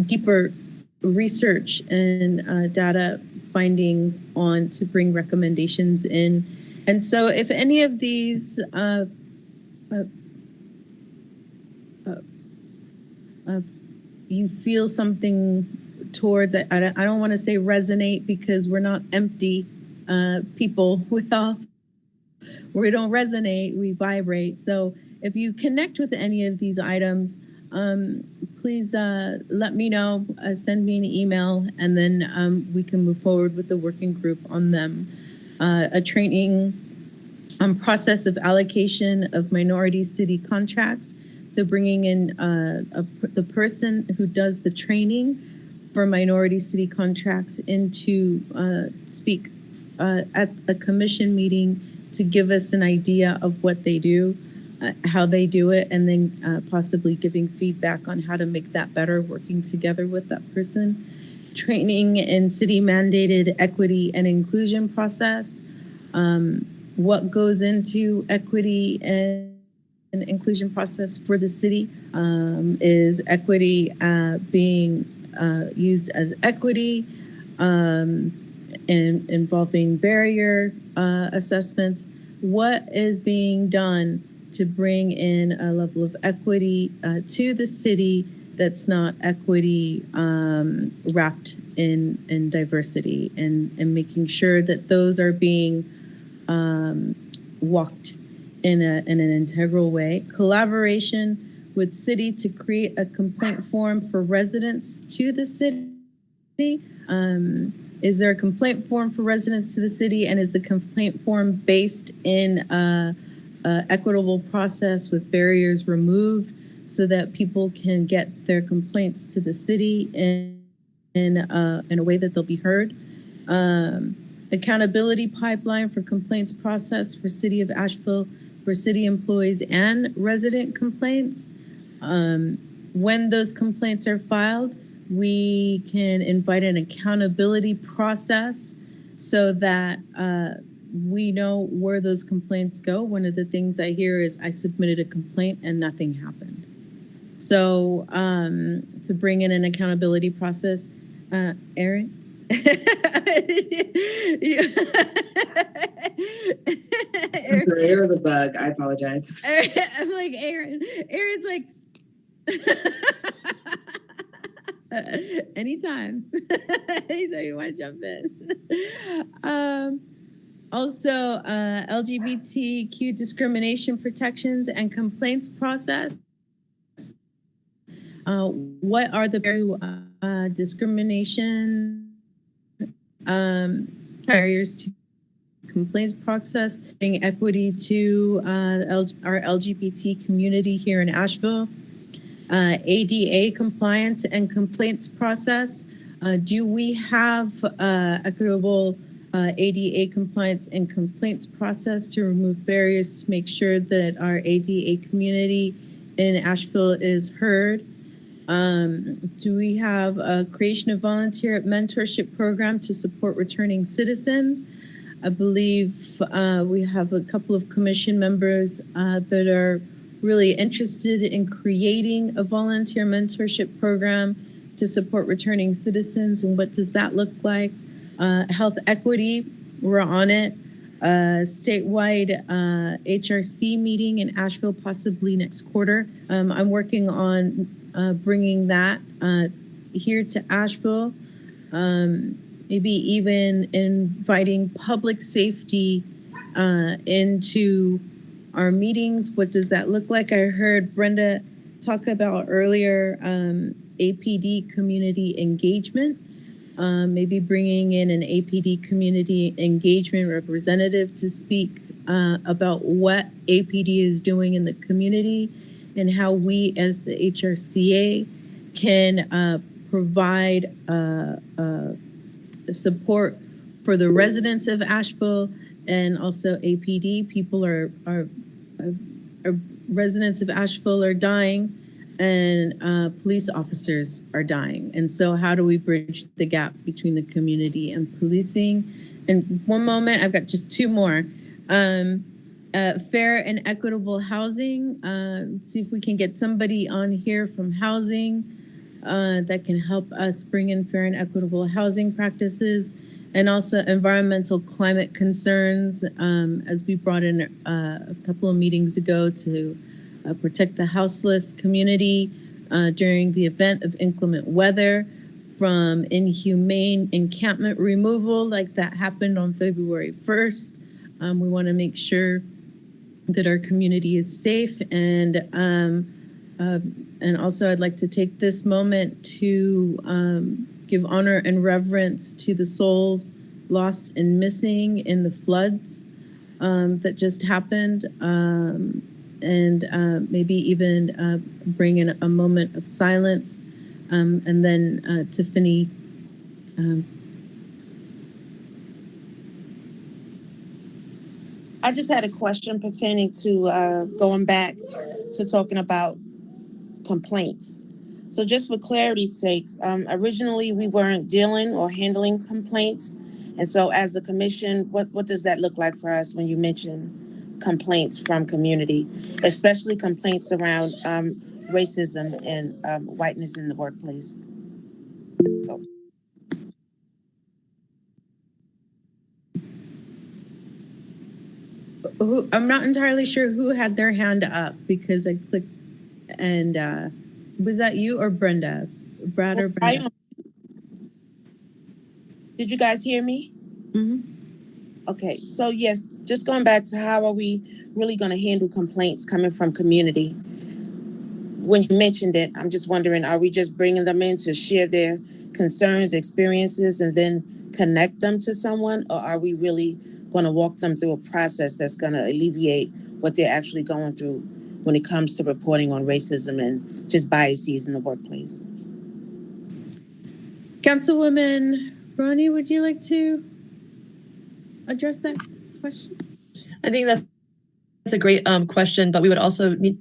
[SPEAKER 1] deeper research and data finding on to bring recommendations in. And so if any of these you feel something towards, I don't want to say resonate, because we're not empty people. We don't resonate, we vibrate. So if you connect with any of these items, please let me know, send me an email, and then we can move forward with the working group on them. A training process of allocation of minority city contracts. So bringing in the person who does the training for minority city contracts into speak at a commission meeting to give us an idea of what they do, how they do it, and then possibly giving feedback on how to make that better, working together with that person. Training in city mandated equity and inclusion process, what goes into equity and inclusion process for the city? Is equity being used as equity in involving barrier assessments? What is being done to bring in a level of equity to the city that's not equity wrapped in diversity, and making sure that those are being walked in an integral way? Collaboration with city to create a complaint form for residents to the city. Is there a complaint form for residents to the city, and is the complaint form based in equitable process with barriers removed so that people can get their complaints to the city in a way that they'll be heard? Accountability pipeline for complaints process for City of Asheville, for city employees and resident complaints. When those complaints are filed, we can invite an accountability process so that we know where those complaints go. One of the things I hear is I submitted a complaint and nothing happened. So to bring in an accountability process, Aaron?
[SPEAKER 7] There was a bug. I apologize.
[SPEAKER 1] I'm like, Aaron's like, anytime. Anytime you want to jump in. Also, LGBTQ discrimination protections and complaints process. What are the very discrimination barriers to complaints process, bring equity to our LGBT community here in Asheville? ADA compliance and complaints process. Do we have equitable ADA compliance and complaints process to remove barriers to make sure that our ADA community in Asheville is heard? Do we have a creation of volunteer mentorship program to support returning citizens? I believe we have a couple of commission members that are really interested in creating a volunteer mentorship program to support returning citizens. And what does that look like? Health equity, we're on it. Statewide HRC meeting in Asheville, possibly next quarter. I'm working on bringing that here to Asheville. Maybe even inviting public safety into our meetings. What does that look like? I heard Brenda talk about earlier APD community engagement. Maybe bringing in an APD community engagement representative to speak about what APD is doing in the community and how we as the HRCA can provide support for the residents of Asheville and also APD. People are residents of Asheville are dying, and police officers are dying. And so how do we bridge the gap between the community and policing? And one moment, I've got just two more. Fair and equitable housing. See if we can get somebody on here from housing that can help us bring in fair and equitable housing practices, and also environmental climate concerns, as we brought in a couple of meetings ago to protect the houseless community during the event of inclement weather, from inhumane encampment removal like that happened on February 1st. We want to make sure that our community is safe, and also I'd like to take this moment to give honor and reverence to the souls lost and missing in the floods that just happened, and maybe even bring in a moment of silence, and then Tiffany.
[SPEAKER 4] I just had a question pertaining to going back to talking about complaints. So just for clarity's sake, originally we weren't dealing or handling complaints. And so as a commission, what does that look like for us when you mention complaints from community, especially complaints around racism and whiteness in the workplace.
[SPEAKER 1] I'm not entirely sure who had their hand up because I clicked, and was that you or Brenda? Brad or Brenda?
[SPEAKER 4] Did you guys hear me?
[SPEAKER 1] Mm-hmm.
[SPEAKER 4] Okay, so yes, just going back to how are we really going to handle complaints coming from community? When you mentioned it, I'm just wondering, are we just bringing them in to share their concerns, experiences, and then connect them to someone? Or are we really going to walk them through a process that's going to alleviate what they're actually going through when it comes to reporting on racism and just biases in the workplace?
[SPEAKER 1] Councilwoman Ronnie, would you like to address that question?
[SPEAKER 11] I think that's a great question, but we would also need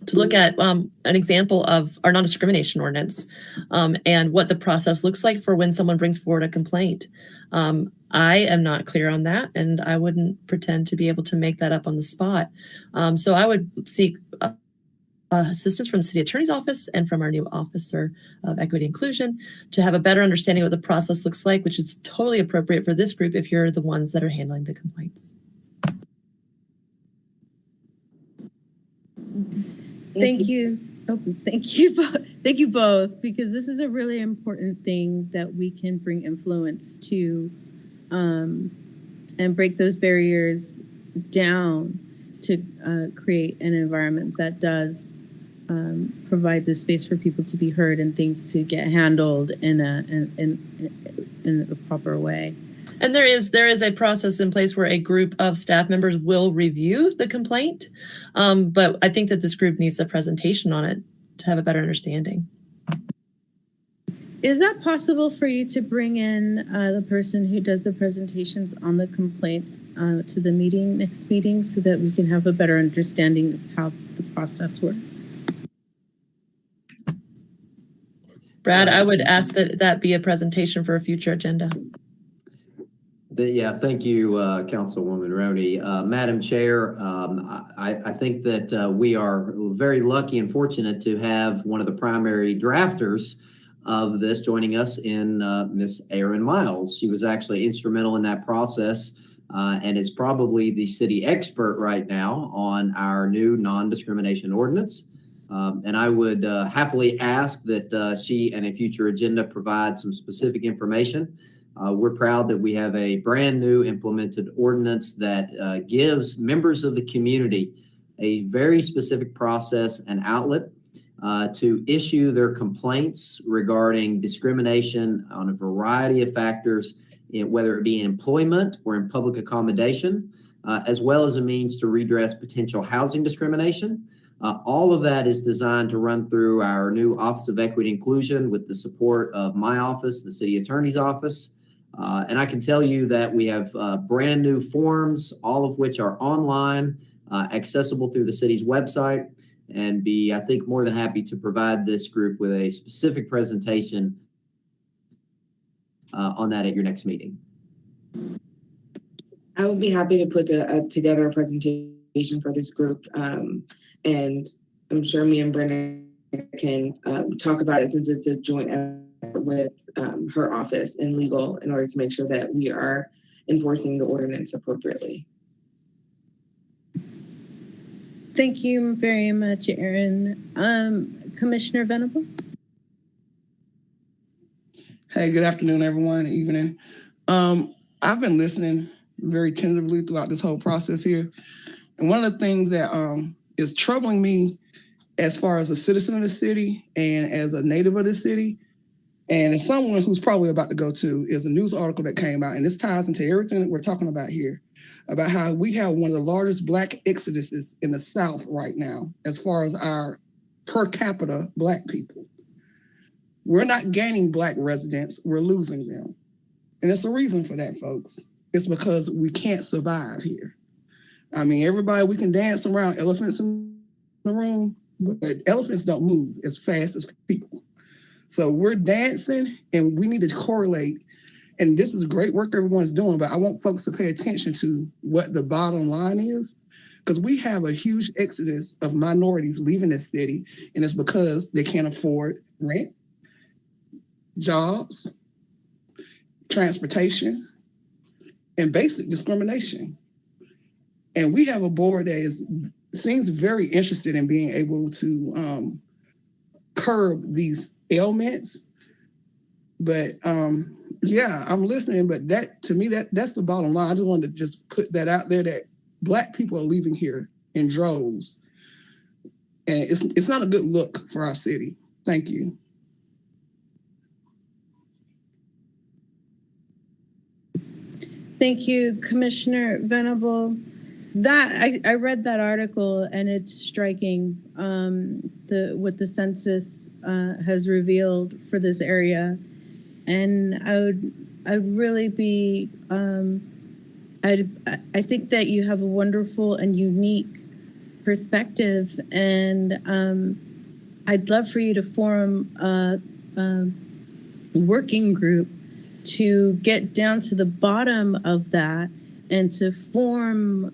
[SPEAKER 11] to look at an example of our non-discrimination ordinance and what the process looks like for when someone brings forward a complaint. I am not clear on that, and I wouldn't pretend to be able to make that up on the spot. So I would seek assistance from the city attorney's office and from our new officer of equity inclusion to have a better understanding of what the process looks like, which is totally appropriate for this group if you're the ones that are handling the complaints.
[SPEAKER 1] Thank you. Oh, thank you. Thank you both, because this is a really important thing that we can bring influence to and break those barriers down to create an environment that does provide the space for people to be heard and things to get handled in a proper way.
[SPEAKER 11] And there is a process in place where a group of staff members will review the complaint, but I think that this group needs a presentation on it to have a better understanding.
[SPEAKER 1] Is that possible for you to bring in the person who does the presentations on the complaints to the meeting, next meeting, so that we can have a better understanding of how the process works?
[SPEAKER 11] Brad, I would ask that that be a presentation for a future agenda.
[SPEAKER 3] Yeah, thank you, Councilwoman Roney. Madam Chair, I think that we are very lucky and fortunate to have one of the primary drafters of this joining us in Miss Erin Miles. She was actually instrumental in that process and is probably the city expert right now on our new non-discrimination ordinance. And I would happily ask that she and a future agenda provide some specific information. We're proud that we have a brand new implemented ordinance that gives members of the community a very specific process and outlet to issue their complaints regarding discrimination on a variety of factors, whether it be in employment or in public accommodation, as well as a means to redress potential housing discrimination. All of that is designed to run through our new Office of Equity Inclusion with the support of my office, the City Attorney's Office. And I can tell you that we have brand new forms, all of which are online, accessible through the city's website, and I think, more than happy to provide this group with a specific presentation on that at your next meeting.
[SPEAKER 7] I would be happy to put together a presentation for this group. And I'm sure me and Brenda can talk about it, since it's a joint effort with her office and legal, in order to make sure that we are enforcing the ordinance appropriately.
[SPEAKER 1] Thank you very much, Erin. Commissioner Venable?
[SPEAKER 12] Hey, good afternoon, everyone. Evening. I've been listening very tentatively throughout this whole process here. And one of the things that is troubling me as far as a citizen of the city and as a native of the city, and as someone who's probably about to go to, is a news article that came out, and this ties into everything that we're talking about here, about how we have one of the largest Black exoduses in the South right now, as far as our per capita Black people. We're not gaining Black residents, we're losing them. And it's a reason for that, folks. It's because we can't survive here. I mean, everybody, we can dance around elephants in the room, but elephants don't move as fast as people. So we're dancing, and we need to correlate. And this is great work everyone's doing, but I want folks to pay attention to what the bottom line is. because we have a huge exodus of minorities leaving this city, and it's because they can't afford rent, jobs, transportation, and basic discrimination. And we have a board that seems very interested in being able to curb these ailments. But yeah, I'm listening, but that, to me, that's the bottom line. I just wanted to just put that out there, that Black people are leaving here in droves. And it's not a good look for our city. Thank you.
[SPEAKER 1] Thank you, Commissioner Venable. That I read that article, and it's striking, what the census has revealed for this area. And I'd really be, I think that you have a wonderful and unique perspective, and I'd love for you to form a working group to get down to the bottom of that and to form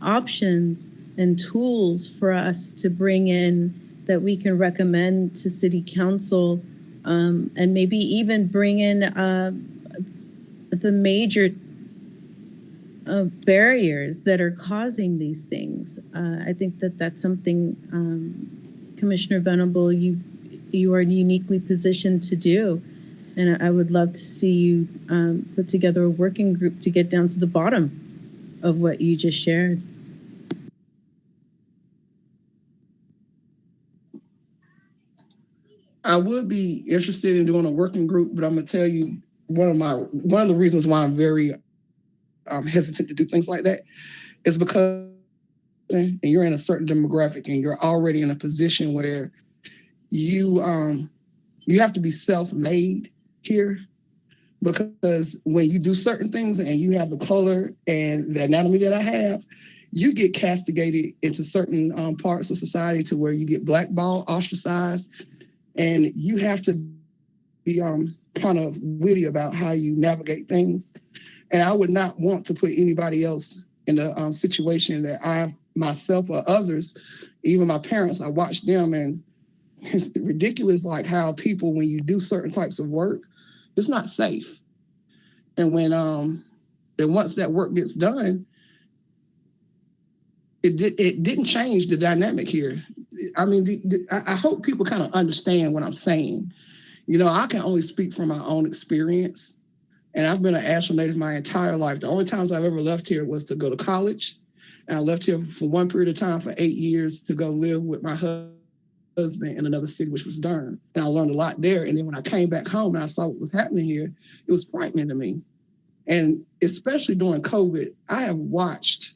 [SPEAKER 1] options and tools for us to bring in that we can recommend to City Council, and maybe even bring in the major barriers that are causing these things. I think that that's something, Commissioner Venable, you are uniquely positioned to do. And I would love to see you put together a working group to get down to the bottom of what you just shared.
[SPEAKER 12] I would be interested in doing a working group, but I'm gonna tell you one of the reasons why I'm very hesitant to do things like that is because you're in a certain demographic and you're already in a position where you have to be self-made here, because when you do certain things and you have the color and the anatomy that I have, you get castigated into certain parts of society to where you get blackballed, ostracized, and you have to be kind of witty about how you navigate things. And I would not want to put anybody else in a situation that I myself or others, even my parents, I watched them, and it's ridiculous, like how people, when you do certain types of work, it's not safe. And when and once that work gets done, it didn't change the dynamic here. I mean, I hope people kind of understand what I'm saying. You know, I can only speak from my own experience, and I've been an Asheville native my entire life. The only times I've ever left here was to go to college, and I left here for one period of time for 8 years to go live with my husband in another city, which was Durham. And I learned a lot there. And then when I came back home and I saw what was happening here, it was frightening to me. And especially during COVID, I have watched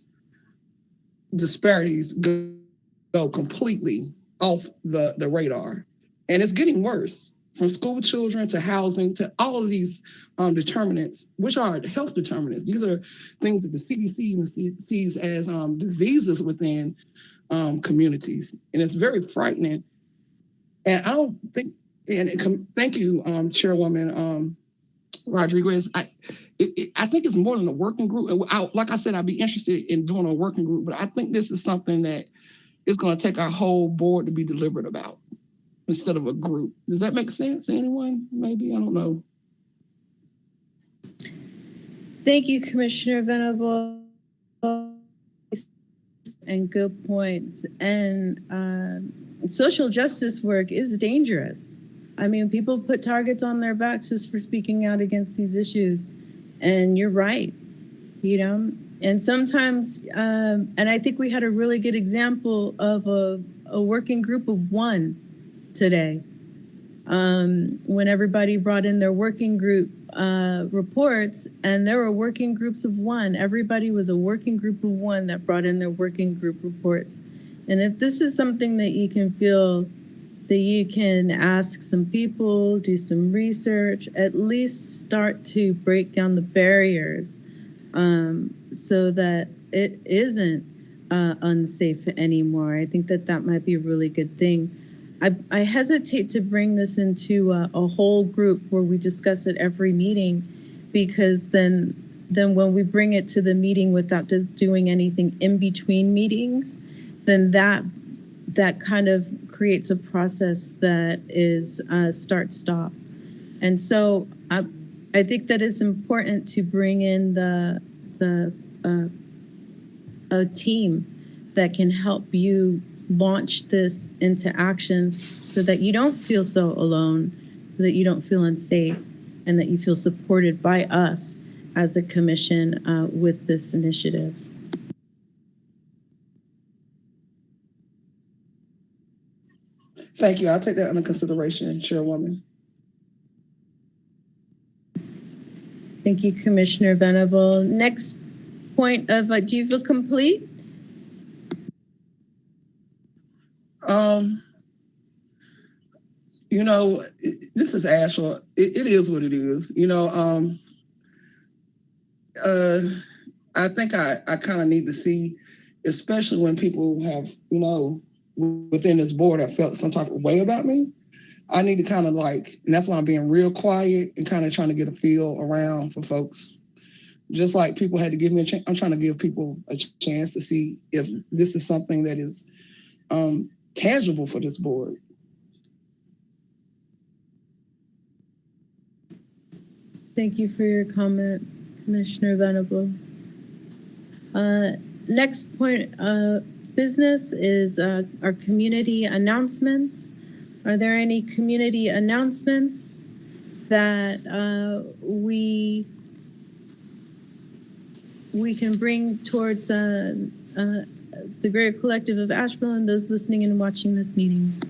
[SPEAKER 12] disparities go completely off the radar. And it's getting worse, from school children to housing to all of these determinants, which are health determinants. These are things that the CDC even sees as diseases within communities. And it's very frightening. And I don't think, and thank you, Chairwoman Rodriguez. I think it's more than a working group. And like I said, I'd be interested in doing a working group, but I think this is something that is going to take our whole board to be deliberate about instead of a group. Does that make sense to anyone? Maybe, I don't know.
[SPEAKER 1] Thank you, Commissioner Venable. And good points. And social justice work is dangerous. I mean, people put targets on their backs just for speaking out against these issues. And you're right, you know? And sometimes, and I think we had a really good example of a working group of one today. When everybody brought in their working group reports, and there were working groups of one. Everybody was a working group of one that brought in their working group reports. And if this is something that you can feel that you can ask some people, do some research, at least start to break down the barriers so that it isn't unsafe anymore. I think that that might be a really good thing. I hesitate to bring this into a whole group where we discuss it every meeting, because then when we bring it to the meeting without just doing anything in between meetings, then that kind of creates a process that is start-stop. And so I think that it's important to bring in a team that can help you launch this into action so that you don't feel so alone, so that you don't feel unsafe, and that you feel supported by us as a commission with this initiative.
[SPEAKER 12] Thank you. I'll take that under consideration, Chairwoman.
[SPEAKER 1] Thank you, Commissioner Venable. Next point of, do you feel complete?
[SPEAKER 12] You know, this is Asheville. It is what it is. You know, I think I kind of need to see, especially when people have, you know, within this board have felt some type of way about me. I need to kind of like, and that's why I'm being real quiet and kind of trying to get a feel around for folks. Just like people had to give me a chance, I'm trying to give people a chance to see if this is something that is tangible for this board.
[SPEAKER 1] Thank you for your comment, Commissioner Venable. Next point of business is our community announcements. Are there any community announcements that we can bring towards the Greater Collective of Asheville and those listening and watching this meeting?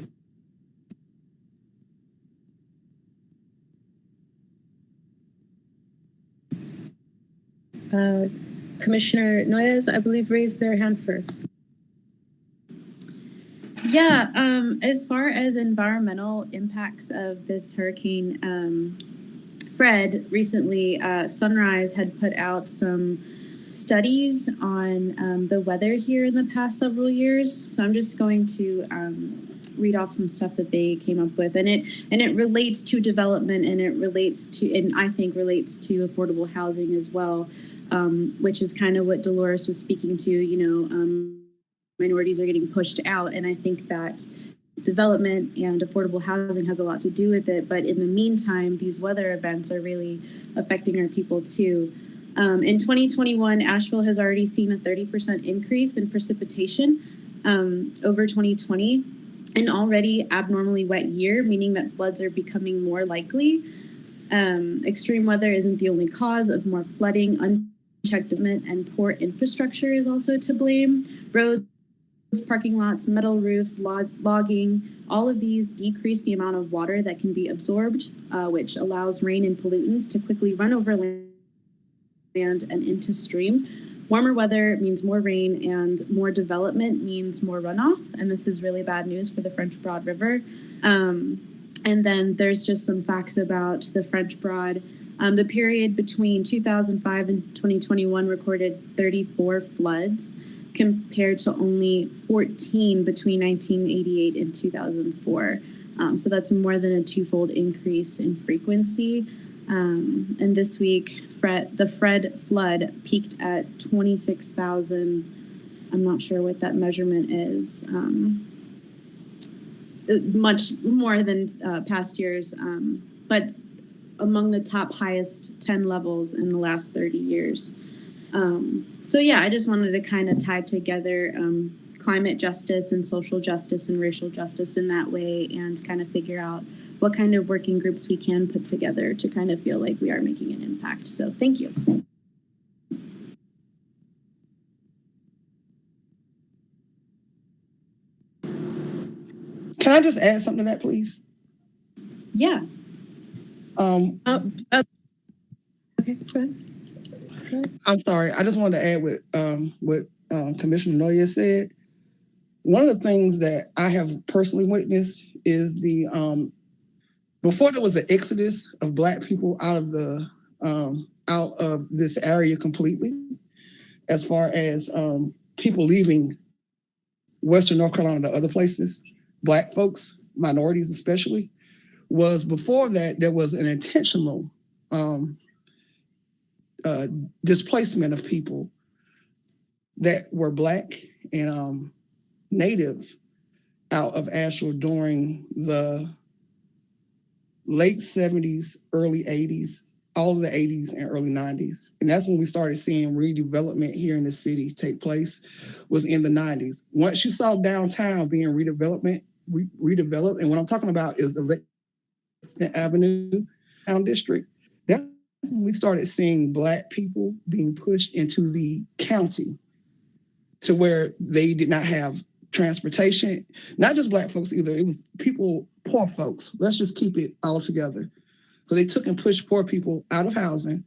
[SPEAKER 1] Commissioner Noyes, I believe, raised their hand first.
[SPEAKER 5] Yeah, as far as environmental impacts of this hurricane, Fred, recently, Sunrise had put out some studies on the weather here in the past several years. So I'm just going to read off some stuff that they came up with, and it relates to development, and it relates to, and I think relates to affordable housing as well, which is kind of what Dolores was speaking to. You know, minorities are getting pushed out, and I think that development and affordable housing has a lot to do with it. But in the meantime, these weather events are really affecting our people too. In 2021, Asheville has already seen a 30% increase in precipitation over 2020, an already abnormally wet year, meaning that floods are becoming more likely. Extreme weather isn't the only cause of more flooding. Unchecked development and poor infrastructure is also to blame. Roads, parking lots, metal roofs, logging, all of these decrease the amount of water that can be absorbed, which allows rain and pollutants to quickly run over land and into streams. Warmer weather means more rain, and more development means more runoff. And this is really bad news for the French Broad River. And then there's just some facts about the French Broad. The period between 2005 and 2021 recorded 34 floods, compared to only 14 between 1988 and 2004. So that's more than a twofold increase in frequency. And this week, the Fred flood peaked at 26,000. I'm not sure what that measurement is. Much more than past years, but among the top highest 10 levels in the last 30 years. So yeah, I just wanted to kind of tie together climate justice and social justice and racial justice in that way, and kind of figure out what kind of working groups we can put together to kind of feel like we are making an impact. So thank you.
[SPEAKER 12] Can I just add something to that, please?
[SPEAKER 5] Yeah.
[SPEAKER 1] Okay, go ahead.
[SPEAKER 12] I'm sorry. I just wanted to add what Commissioner Noya said. One of the things that I have personally witnessed is the before there was an exodus of Black people out of this area completely, as far as people leaving Western North Carolina to other places, Black folks, minorities especially, was before that there was an intentional displacement of people that were Black and Native out of Asheville during the late 70s, early 80s, all of the 80s and early 90s. And that's when we started seeing redevelopment here in the city take place, was in the 90s. Once you saw downtown being redeveloped, and what I'm talking about is the Lexington Avenue Town District, that's when we started seeing Black people being pushed into the county to where they did not have transportation, not just Black folks either. It was people, poor folks. Let's just keep it all together. So they took and pushed poor people out of housing,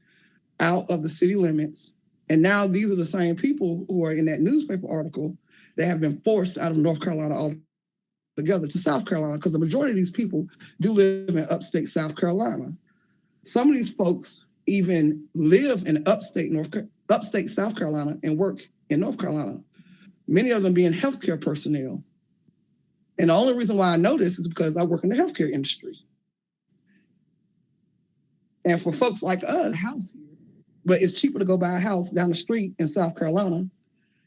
[SPEAKER 12] out of the city limits. And now these are the same people who are in that newspaper article that have been forced out of North Carolina altogether to South Carolina, because the majority of these people do live in upstate South Carolina. Some of these folks even live in upstate South Carolina and work in North Carolina, many of them being healthcare personnel. And the only reason why I know this is because I work in the healthcare industry. And for folks like us, house here, but it's cheaper to go buy a house down the street in South Carolina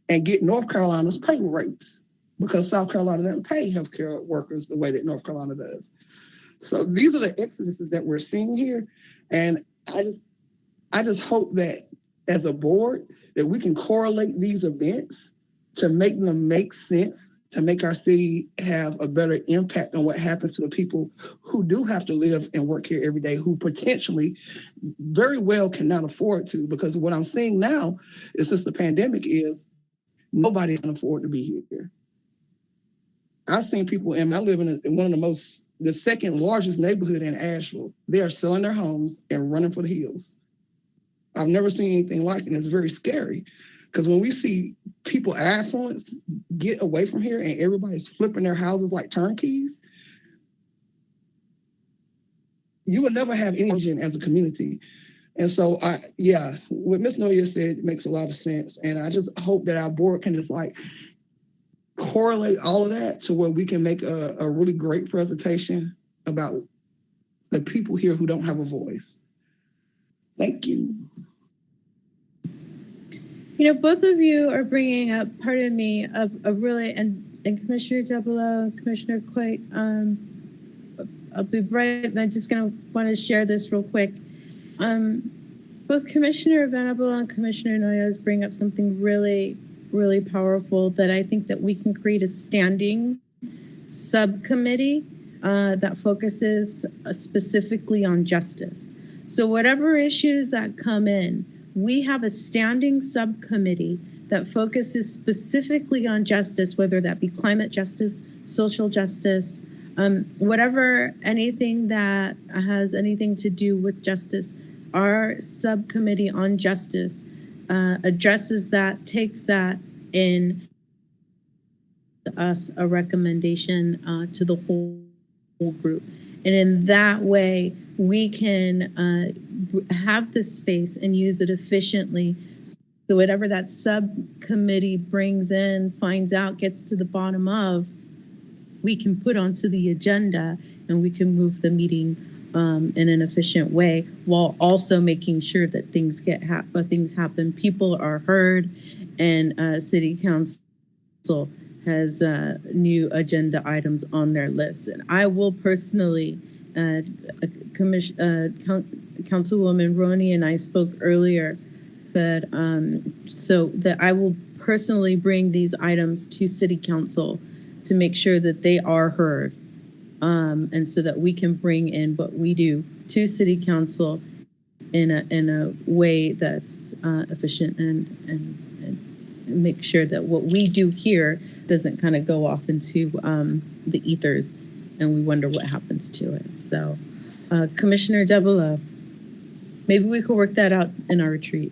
[SPEAKER 12] and get North Carolina's pay rates, because South Carolina doesn't pay healthcare workers the way that North Carolina does. So these are the exoduses that we're seeing here. And I just hope that as a board that we can correlate these events to make them make sense, to make our city have a better impact on what happens to the people who do have to live and work here every day, who potentially very well cannot afford to. Because what I'm seeing now is, since the pandemic, is nobody can afford to be here. I've seen people, and I live in one of the second largest neighborhood in Asheville. They are selling their homes and running for the hills. I've never seen anything like it, and it's very scary. Because when we see people affluence get away from here and everybody's flipping their houses like turnkeys, you would never have any vision as a community. And so, what Ms. Noya said makes a lot of sense. And I just hope that our board can just correlate all of that to where we can make a really great presentation about the people here who don't have a voice. Thank you.
[SPEAKER 1] You know, both of you are bringing up, pardon me, a really, and Commissioner Debelow, Commissioner Coit, I'll be bright, and I'm just going to want to share this real quick. Both Commissioner Venable and Commissioner Noyes bring up something really, really powerful, that I think that we can create a standing subcommittee that focuses specifically on justice. So whatever issues that come in, we have a standing subcommittee that focuses specifically on justice, whether that be climate justice, social justice, anything that has anything to do with justice. Our subcommittee on justice addresses that, takes that in us a recommendation to the whole group. And in that way, we can have this space and use it efficiently. So whatever that subcommittee brings in, finds out, gets to the bottom of, we can put onto the agenda, and we can move the meeting in an efficient way, while also making sure that things happen, people are heard, and City Council has new agenda items on their list. And I will personally, Councilwoman Roney and I spoke earlier that I will personally bring these items to City Council to make sure that they are heard, and so that we can bring in what we do to City Council in a way that's efficient and make sure that what we do here doesn't kind of go off into the ethers and we wonder what happens to it. So Commissioner Debelow, maybe we could work that out in our retreat.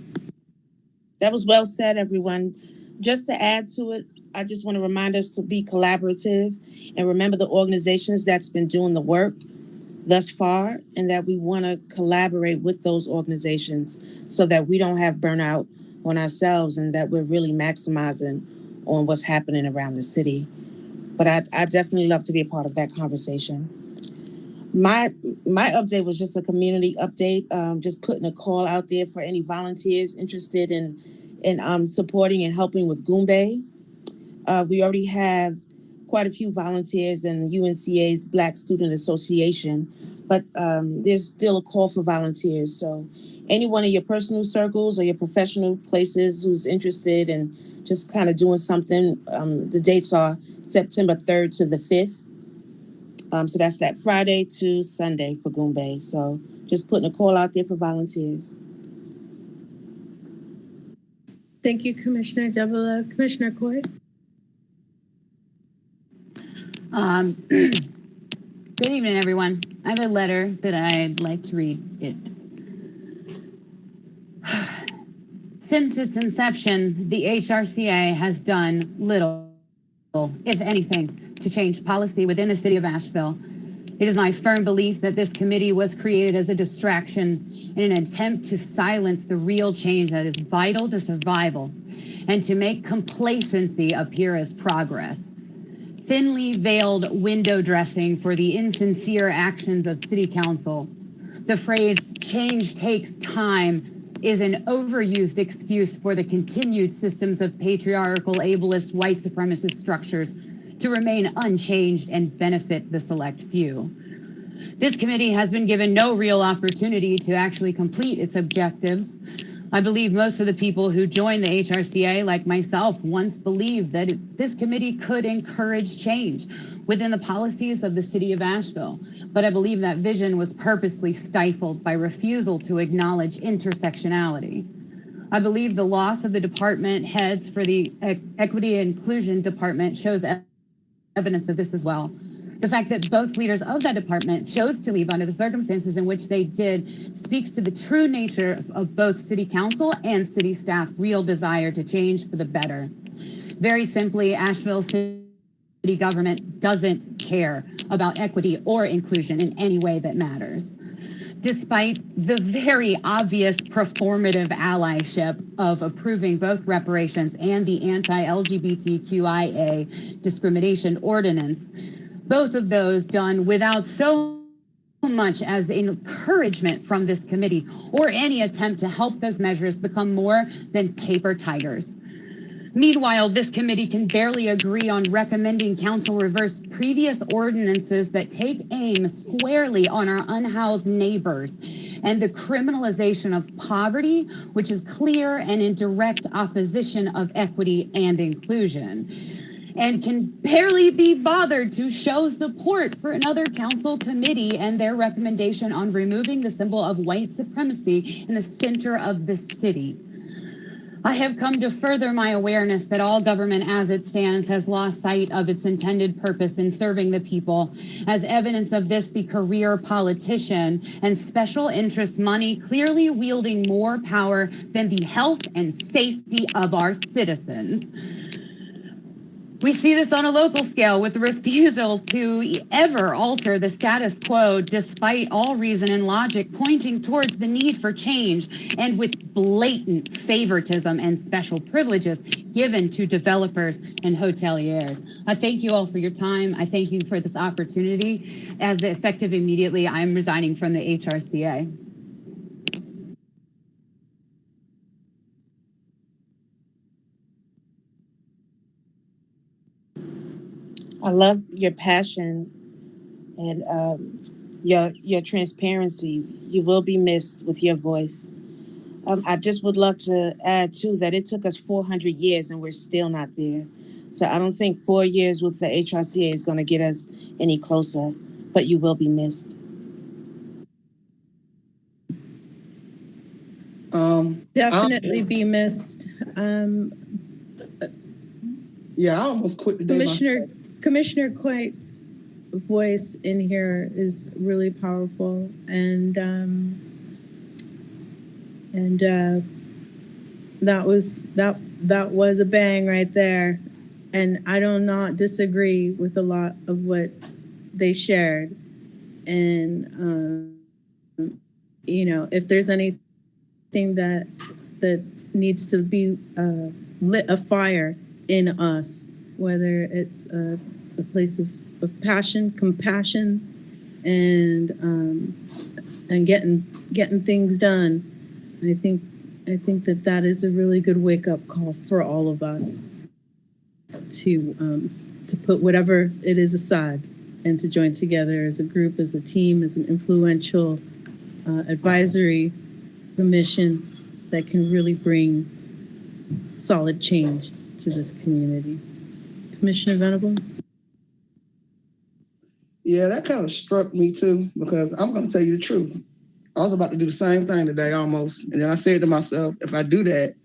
[SPEAKER 4] That was well said, everyone. Just to add to it, I just want to remind us to be collaborative and remember the organizations that's been doing the work thus far, and that we want to collaborate with those organizations so that we don't have burnout on ourselves, and that we're really maximizing on what's happening around the city. But I definitely love to be a part of that conversation. My update was just a community update, just putting a call out there for any volunteers interested in supporting and helping with Goombay. We already have quite a few volunteers in UNCA's Black Student Association, but there's still a call for volunteers. So anyone in your personal circles or your professional places who's interested in just kind of doing something, the dates are September 3rd to the 5th. So that's that Friday to Sunday for Goombay. So just putting a call out there for volunteers.
[SPEAKER 1] Thank you, Commissioner Davila. Commissioner Coy?
[SPEAKER 13] Good evening, everyone. I have a letter that I'd like to read. Since its inception, the HRCA has done little, if anything, to change policy within the city of Asheville. It is my firm belief that this committee was created as a distraction in an attempt to silence the real change that is vital to survival and to make complacency appear as progress. Thinly veiled window dressing for the insincere actions of city council. The phrase change takes time is an overused excuse for the continued systems of patriarchal, ableist, white supremacist structures to remain unchanged and benefit the select few. This committee has been given no real opportunity to actually complete its objectives. I believe most of the people who joined the HRCA, like myself, once believed that this committee could encourage change within the policies of the city of Asheville. But I believe that vision was purposely stifled by refusal to acknowledge intersectionality. I believe the loss of the department heads for the Equity and Inclusion Department shows evidence of this as well. The fact that both leaders of that department chose to leave under the circumstances in which they did speaks to the true nature of both city council and city staff real desire to change for the better. Very simply, Asheville city government doesn't care about equity or inclusion in any way that matters. Despite the very obvious performative allyship of approving both reparations and the anti-LGBTQIA discrimination ordinance, both of those done without so much as encouragement from this committee or any attempt to help those measures become more than paper tigers. Meanwhile, this committee can barely agree on recommending council reverse previous ordinances that take aim squarely on our unhoused neighbors and the criminalization of poverty, which is clear and in direct opposition of equity and inclusion, and can barely be bothered to show support for another council committee and their recommendation on removing the symbol of white supremacy in the center of the city. I have come to further my awareness that all government as it stands has lost sight of its intended purpose in serving the people. As evidence of this, the career politician and special interest money clearly wielding more power than the health and safety of our citizens. We see this on a local scale with the refusal to ever alter the status quo despite all reason and logic pointing towards the need for change, and with blatant favoritism and special privileges given to developers and hoteliers. I thank you all for your time. I thank you for this opportunity. As effective immediately, I'm resigning from the HRCA.
[SPEAKER 4] I love your passion and your transparency. You will be missed with your voice. I just would love to add too that it took us 400 years and we're still not there. So I don't think 4 years with the HRCA is going to get us any closer, but you will be missed.
[SPEAKER 1] Definitely be missed.
[SPEAKER 12] Yeah, I almost quit the day.
[SPEAKER 1] Commissioner Coit's voice in here is really powerful, and that was a bang right there, and I do not disagree with a lot of what they shared, and if there's anything that needs to be lit a fire in us, whether it's a place of passion, compassion, and getting things done. I think that is a really good wake up call for all of us to put whatever it is aside and to join together as a group, as a team, as an influential advisory commission that can really bring solid change to this community. Commissioner Venable?
[SPEAKER 12] Yeah, that kind of struck me too, because I'm going to tell you the truth. I was about to do the same thing today almost. And then I said to myself, if I do that,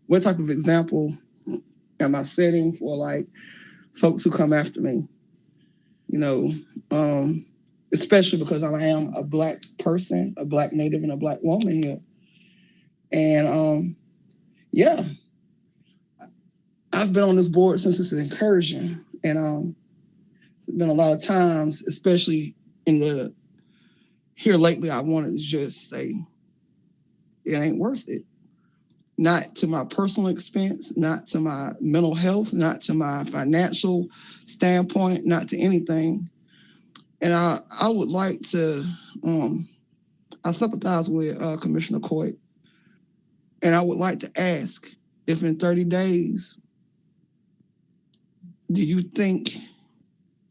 [SPEAKER 12] what type of example am I setting for like folks who come after me? You know, especially because I am a Black person, a Black Native and a Black woman here. And yeah, I've been on this board since its incursion. And it's been a lot of times, especially here lately, I wanted to just say, it ain't worth it. Not to my personal expense, not to my mental health, not to my financial standpoint, not to anything. And I would like to, I sympathize with Commissioner Coit, and I would like to ask if in 30 days, do you think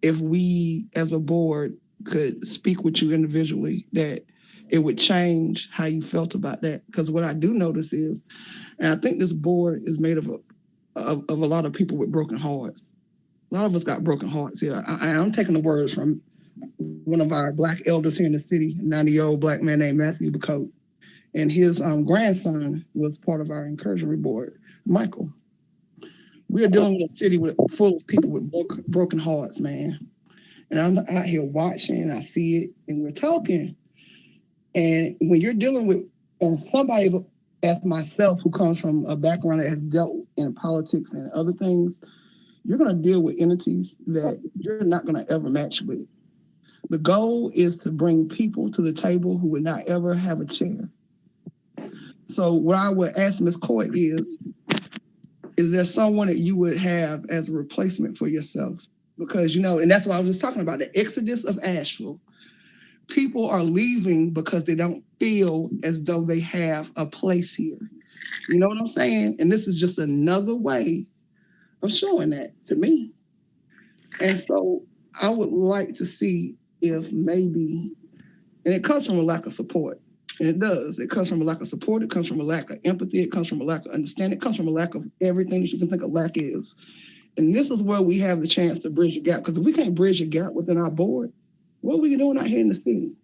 [SPEAKER 12] if we as a board could speak with you individually, that it would change how you felt about that? Because what I do notice is, and I think this board is made of a lot of people with broken hearts. A lot of us got broken hearts here. I'm taking the words from one of our Black elders here in the city, a 90-year-old Black man named Matthew Bacote. And his grandson was part of our incursion board, Michael. We are dealing with a city full of people with broken hearts, man. And I'm out here watching, and I see it, and we're talking. And when you're dealing with somebody as myself who comes from a background that has dealt in politics and other things, you're going to deal with entities that you're not going to ever match with. The goal is to bring people to the table who would not ever have a chair. So what I would ask Ms. Coit is there someone that you would have as a replacement for yourself? Because, and that's what I was just talking about, the exodus of Asheville. People are leaving because they don't feel as though they have a place here. You know what I'm saying? And this is just another way of showing that to me. And so I would like to see if maybe, and it comes from a lack of support. And it does. It comes from a lack of support. It comes from a lack of empathy. It comes from a lack of understanding. It comes from a lack of everything that you can think of lack is. And this is where we have the chance to bridge the gap. Because if we can't bridge the gap within our board, what are we doing out here in the city?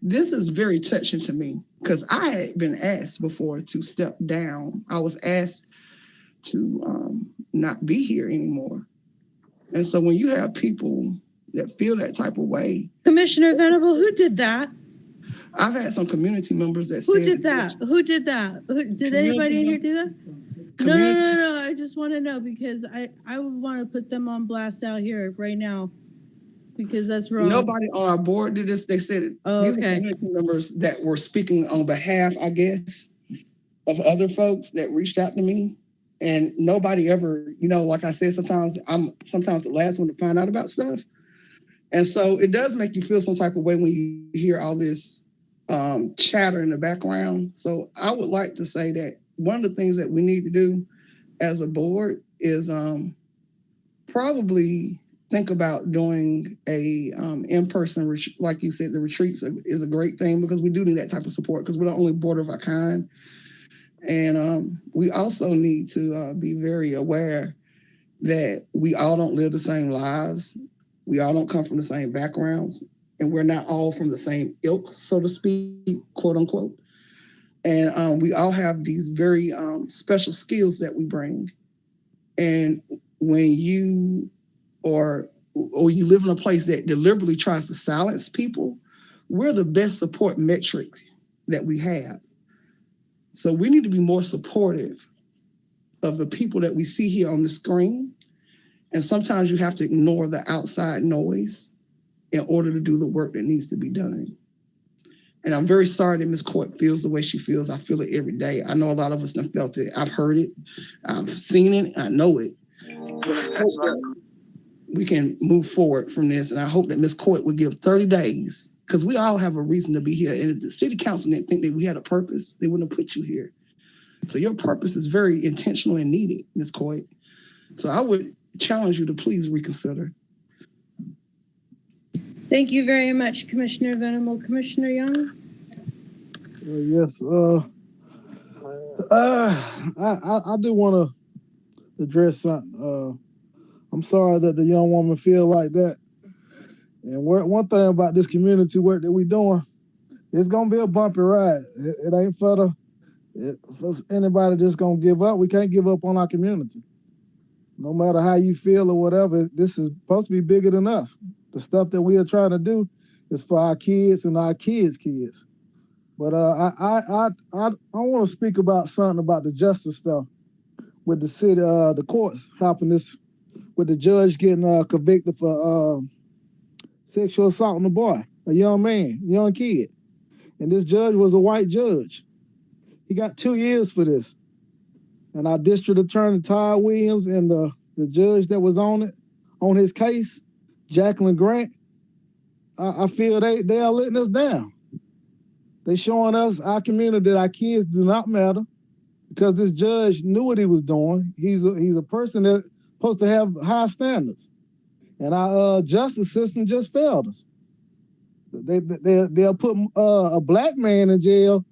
[SPEAKER 12] This is very touching to me, because I had been asked before to step down. I was asked to not be here anymore. And so when you have people that feel that type of way.
[SPEAKER 1] Commissioner Venable, who did that?
[SPEAKER 12] I've had some community members that
[SPEAKER 1] Who
[SPEAKER 12] said.
[SPEAKER 1] Did that? Who did that? Did anybody in here do that? No. I just want to know, because I would want to put them on blast out here right now, because that's wrong.
[SPEAKER 12] Nobody on our board did this. They said these are community members that were speaking on behalf, I guess, of other folks that reached out to me. And nobody ever, like I said, sometimes I'm the last one to find out about stuff. And so it does make you feel some type of way when you hear all this chatter in the background. So I would like to say that one of the things that we need to do as a board is probably think about doing a in-person, like you said, the retreats is a great thing, because we do need that type of support, because we're the only board of our kind. And we also need to be very aware that we all don't live the same lives. We all don't come from the same backgrounds, and we're not all from the same ilk, so to speak, quote unquote. And we all have these very special skills that we bring. And when you or you live in a place that deliberately tries to silence people, we're the best support metric that we have. So we need to be more supportive of the people that we see here on the screen. And sometimes you have to ignore the outside noise in order to do the work that needs to be done. And I'm very sorry that Ms. Coit feels the way she feels. I feel it every day. I know a lot of us have felt it. I've heard it. I've seen it. I know it. we can move forward from this. And I hope that Ms. Court would give 30 days, because we all have a reason to be here. And if the city council didn't think that we had a purpose, they wouldn't have put you here. So your purpose is very intentional and needed, Ms. Court. So I would challenge you to please reconsider.
[SPEAKER 1] Thank you very much, Commissioner Venable. Commissioner Young?
[SPEAKER 10] Yes. I do want to address something. I'm sorry that the young woman feel like that. And one thing about this community work that we're doing, it's gonna be a bumpy ride. It ain't for anybody just gonna give up. We can't give up on our community. No matter how you feel or whatever, this is supposed to be bigger than us. The stuff that we are trying to do is for our kids and our kids' kids. But I want to speak about something about the justice stuff with the city, the courts helping this, with the judge getting convicted for sexual assault on a boy, a young man, young kid. And this judge was a white judge. He got 2 years for this. And our district attorney, Todd Williams, and the judge that was on his case, Jacqueline Grant, I feel they are letting us down. They showing us, our community, that our kids do not matter, because this judge knew what he was doing. He's a person that's supposed to have high standards. And our justice system just failed us. They'll put a black man in jail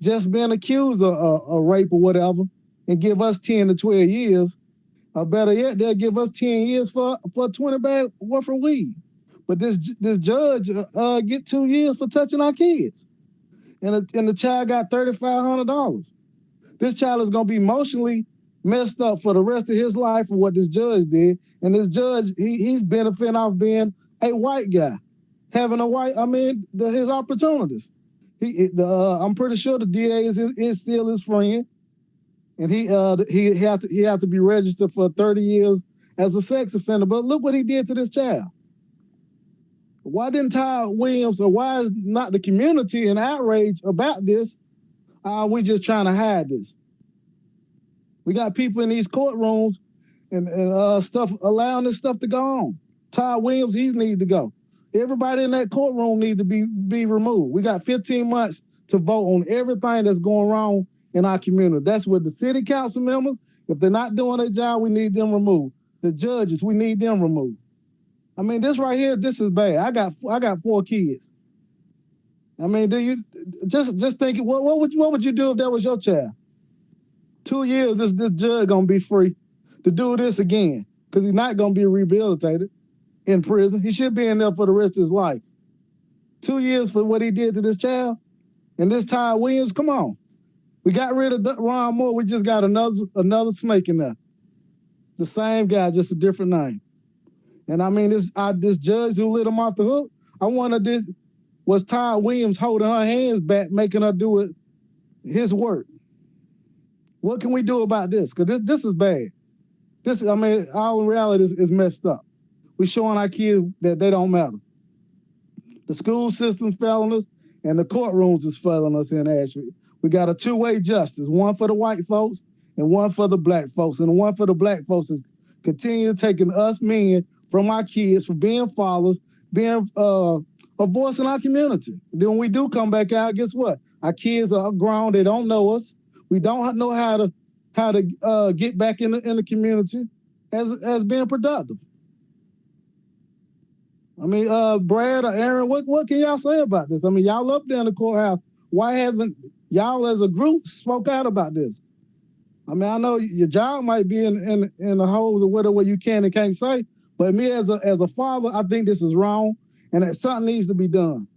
[SPEAKER 10] just being accused of rape or whatever, and give us 10 to 12 years. Or better yet, they'll give us 10 years for 20 bag worth of weed. But this judge get 2 years for touching our kids. And the child got $3,500. This child is gonna be emotionally messed up for the rest of his life for what this judge did. And this judge, he's benefiting off being a white guy, having his opportunities. I'm pretty sure the DA is still his friend, and he had to be registered for 30 years as a sex offender. But look what he did to this child. Why didn't Todd Williams, or why is not the community in outrage about this? We just trying to hide this. We got people in these courtrooms and stuff allowing this stuff to go on. Todd Williams, he needs to go. Everybody in that courtroom needs to be removed. We got 15 months to vote on everything that's going wrong in our community. That's what the city council members, if they're not doing their job, we need them removed. The judges, we need them removed. I mean, this right here, this is bad. I got 4 kids. I mean, do you just think what would you do if that was your child? 2 years, this judge gonna be free to do this again, because he's not gonna be rehabilitated in prison. He should be in there for the rest of his life. 2 years for what he did to this child. And this Todd Williams, come on. We got rid of Ron Moore. We just got another snake in there. The same guy, just a different name. And I mean, this judge who let him off the hook, I wonder was Todd Williams holding her hands back, making her do it, his work. What can we do about this? Because this is bad. Our reality is messed up. We're showing our kids that they don't matter. The school system's failing us, and the courtrooms is failing us in Asheville. We got a two-way justice, one for the white folks and one for the black folks. And the one for the black folks is continue taking us men from our kids for being fathers, being a voice in our community. Then when we do come back out, guess what? Our kids are grown. They don't know us. We don't know how to get back in the community as being productive. I mean, Brad or Aaron, what can y'all say about this? I mean, y'all up there in the courthouse. Why haven't y'all as a group spoke out about this? I mean, I know your job might be in the holes or whatever you can and can't say, but me as a father, I think this is wrong and that something needs to be done.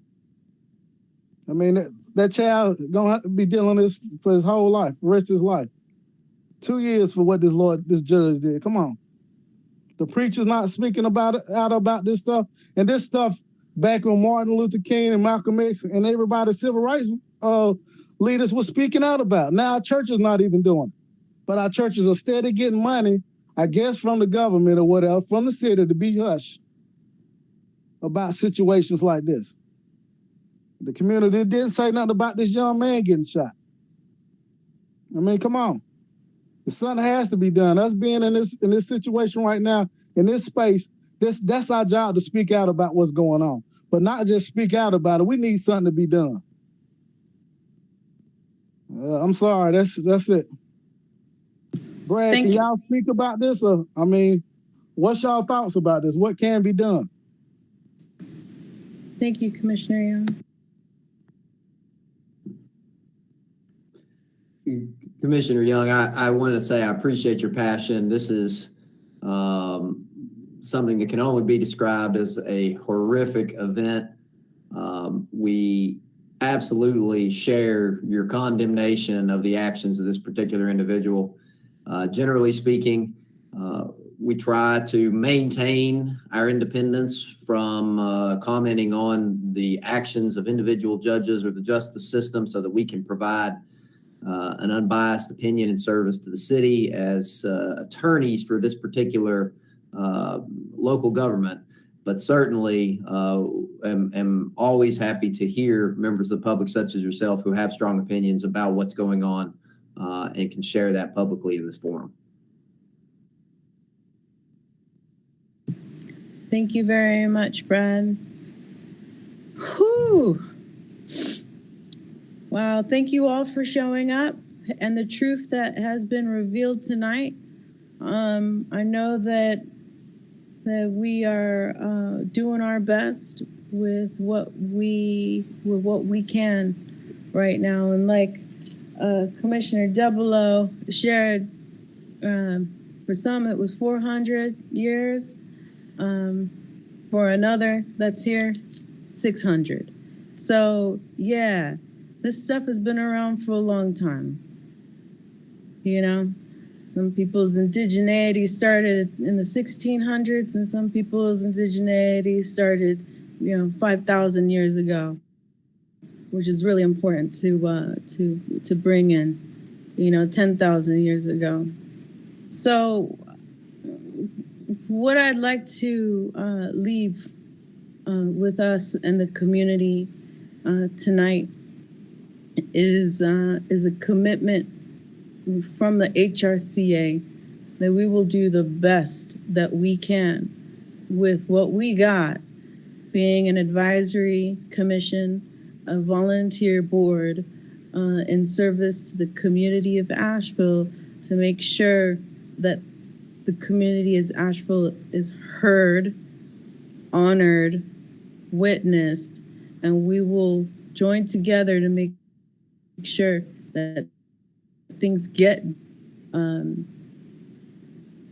[SPEAKER 10] I mean, that child gonna have to be dealing with this for his whole life, the rest of his life. 2 years for what this judge did. Come on. The preacher's not speaking out about this stuff. And this stuff back when Martin Luther King and Malcolm X and everybody, civil rights leaders were speaking out about. Now our church is not even doing it. But our churches are steady getting money, I guess, from the government or whatever, from the city to be hushed about situations like this. The community didn't say nothing about this young man getting shot. I mean, come on. Something has to be done. Us being in this situation right now, in this space, That's our job, to speak out about what's going on, but not just speak out about it. We need something to be done. I'm sorry. That's it. Brad,
[SPEAKER 1] Thank
[SPEAKER 10] can
[SPEAKER 1] you.
[SPEAKER 10] y'all speak about this? Or, I mean, what's y'all thoughts about this? What can be done?
[SPEAKER 1] Thank you, Commissioner Young.
[SPEAKER 3] Commissioner Young, I want to say I appreciate your passion. This is something that can only be described as a horrific event. We absolutely share your condemnation of the actions of this particular individual. Generally speaking, we try to maintain our independence from commenting on the actions of individual judges or the justice system so that we can provide an unbiased opinion and service to the city as attorneys for this particular local government. But certainly am always happy to hear members of the public such as yourself who have strong opinions about what's going on and can share that publicly in this forum.
[SPEAKER 1] Thank you very much, Brad. Whew. Wow, thank you all for showing up and the truth that has been revealed tonight. I know that we are doing our best with what we can right now, and like Commissioner Debelow shared, for some it was 400 years, for another that's here 600. So yeah, this stuff has been around for a long time. You know, some people's indigeneity started in the 1600s, and some people's indigeneity started, 5,000 years ago, which is really important to bring in, 10,000 years ago. So, what I'd like to leave with us and the community tonight is a commitment from the HRCA that we will do the best that we can with what we got, being an advisory commission, a volunteer board, in service to the community of Asheville, to make sure that the community of Asheville is heard, honored, witnessed, and we will join together to make sure that things get in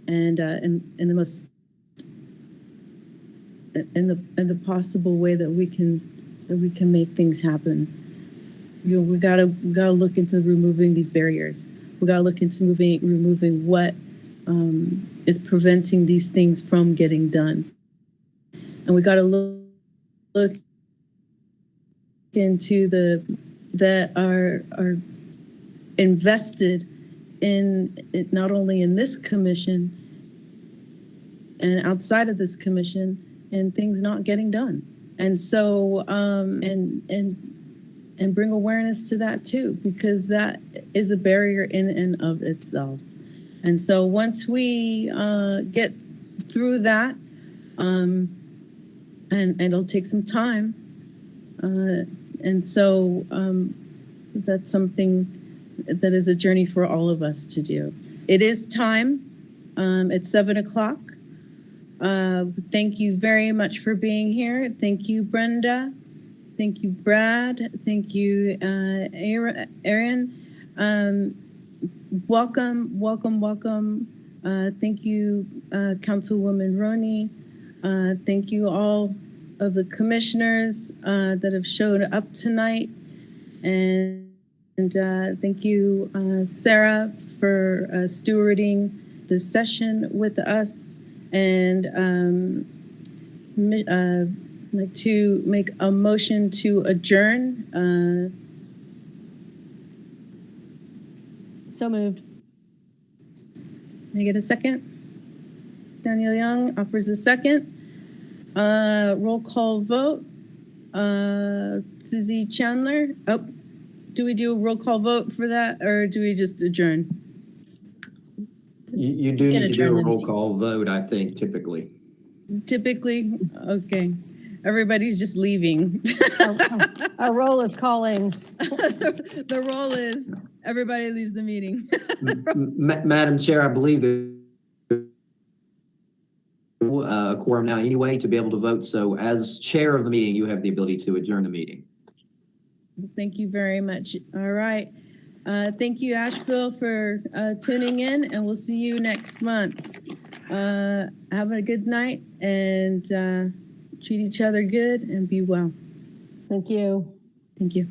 [SPEAKER 1] the most in the possible way that we can make things happen. We gotta look into removing these barriers. We gotta look into removing what is preventing these things from getting done, and we gotta look into that are invested in it, not only in this commission and outside of this commission, and things not getting done. And so and bring awareness to that too, because that is a barrier in and of itself. And so once we get through that, and it'll take some time, and so that's something that is a journey for all of us to do. It is time. It's 7:00. Thank you very much for being here. Thank you, Brenda. Thank you, Brad. Thank you, Aaron. Welcome. Thank you, Councilwoman Roney. Thank you all of the commissioners that have showed up tonight. And thank you, Sarah, for stewarding the session with us. And I'd like to make a motion to adjourn.
[SPEAKER 9] So moved.
[SPEAKER 1] Can I get a second? Daniel Young offers a second. Roll call vote. Susie Chandler. Oh, do we do a roll call vote for that, or do we just adjourn?
[SPEAKER 3] You do need to do a roll call vote, I think, typically.
[SPEAKER 1] Typically, okay. Everybody's just leaving.
[SPEAKER 9] Our roll is calling.
[SPEAKER 1] The roll is everybody leaves the meeting.
[SPEAKER 3] Madam Chair, I believe a quorum now anyway to be able to vote. So as chair of the meeting, you have the ability to adjourn the meeting.
[SPEAKER 1] Thank you very much. All right. Thank you, Asheville, for tuning in, and we'll see you next month. Have a good night and treat each other good and be well.
[SPEAKER 9] Thank you.
[SPEAKER 1] Thank you.